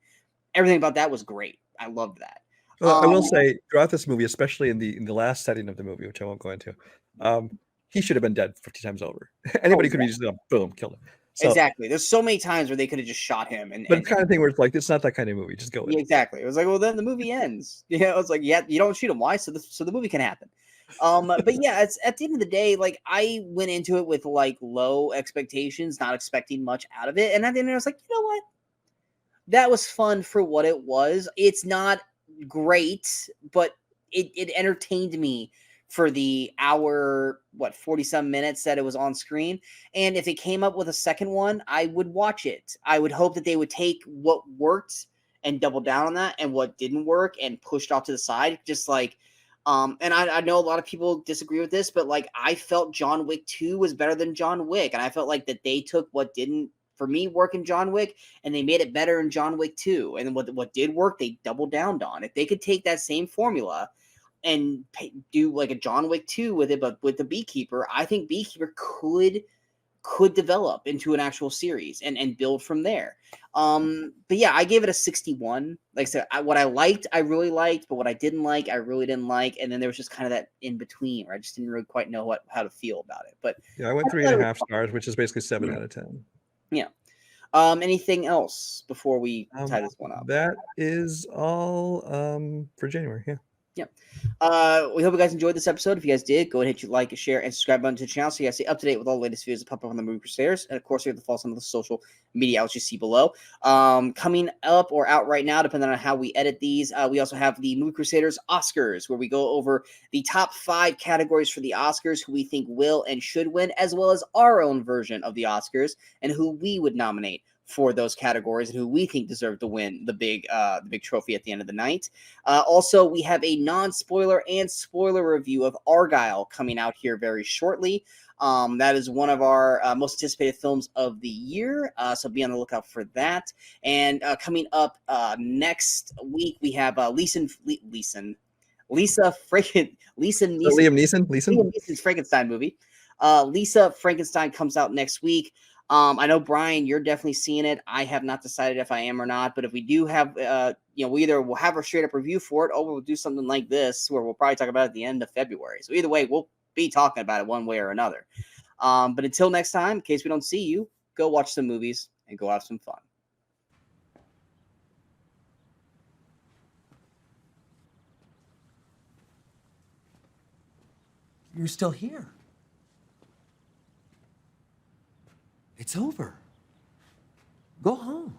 Everything about that was great. I loved that. I will say, throughout this movie, especially in the last setting of the movie, which I won't go into, he should have been dead 50 times over. Anybody could be just boom, killed him. So, exactly. There's so many times where they could have just shot him. But it's kind of thing where it's like, it's not that kind of movie. Just go with it. Exactly. It was like, well, then the movie ends. It's like, yeah, you don't shoot him. Why? So the movie can happen. But yeah, it's at the end of the day, like I went into it with like low expectations, not expecting much out of it. And at the end, I was like, you know what? That was fun for what it was. It's not great, but it entertained me for the hour, 40-some minutes that it was on screen. And if it came up with a second one, I would watch it. I would hope that they would take what worked and double down on that, and what didn't work and pushed off to the side. Just like, and I know a lot of people disagree with this, but like I felt John Wick 2 was better than John Wick. And I felt like that they took what didn't, for me, work in John Wick, and they made it better in John Wick 2. And what did work, they doubled down on. If they could take that same formula and do like a John Wick 2 with it, but with the Beekeeper, I think Beekeeper could develop into an actual series and build from there. But yeah, I gave it a 61. Like I said, what I liked, I really liked, but what I didn't like, I really didn't like. And then there was just kind of that in between where I just didn't really quite know how to feel about it. But yeah, I went 3.5 stars, which is basically 7 out of 10. Yeah. Anything else before we tie this one up? That is all for January. Yeah. Yeah. We hope you guys enjoyed this episode. If you guys did, go ahead and hit your like, share, and subscribe button to the channel so you guys stay up to date with all the latest videos that pop up on the Movie Crusaders. And of course, you have to follow some of the social media outlets you see below. Coming up or out right now, depending on how we edit these, we also have the Movie Crusaders Oscars, where we go over the top 5 categories for the Oscars, who we think will and should win, as well as our own version of the Oscars and who we would nominate for those categories and who we think deserve to win the big trophy at the end of the night. Also, we have a non-spoiler and spoiler review of Argylle coming out here very shortly. That is one of our most anticipated films of the year, so be on the lookout for that. And coming up next week, we have Liam Neeson's Frankenstein movie. Lisa Frankenstein comes out next week. I know, Brian, you're definitely seeing it. I have not decided if I am or not, but if we do have, we'll have a straight up review for it, or we'll do something like this where we'll probably talk about it at the end of February. So either way, we'll be talking about it one way or another. But until next time, in case we don't see you, go watch some movies and go have some fun. You're still here. It's over. Go home.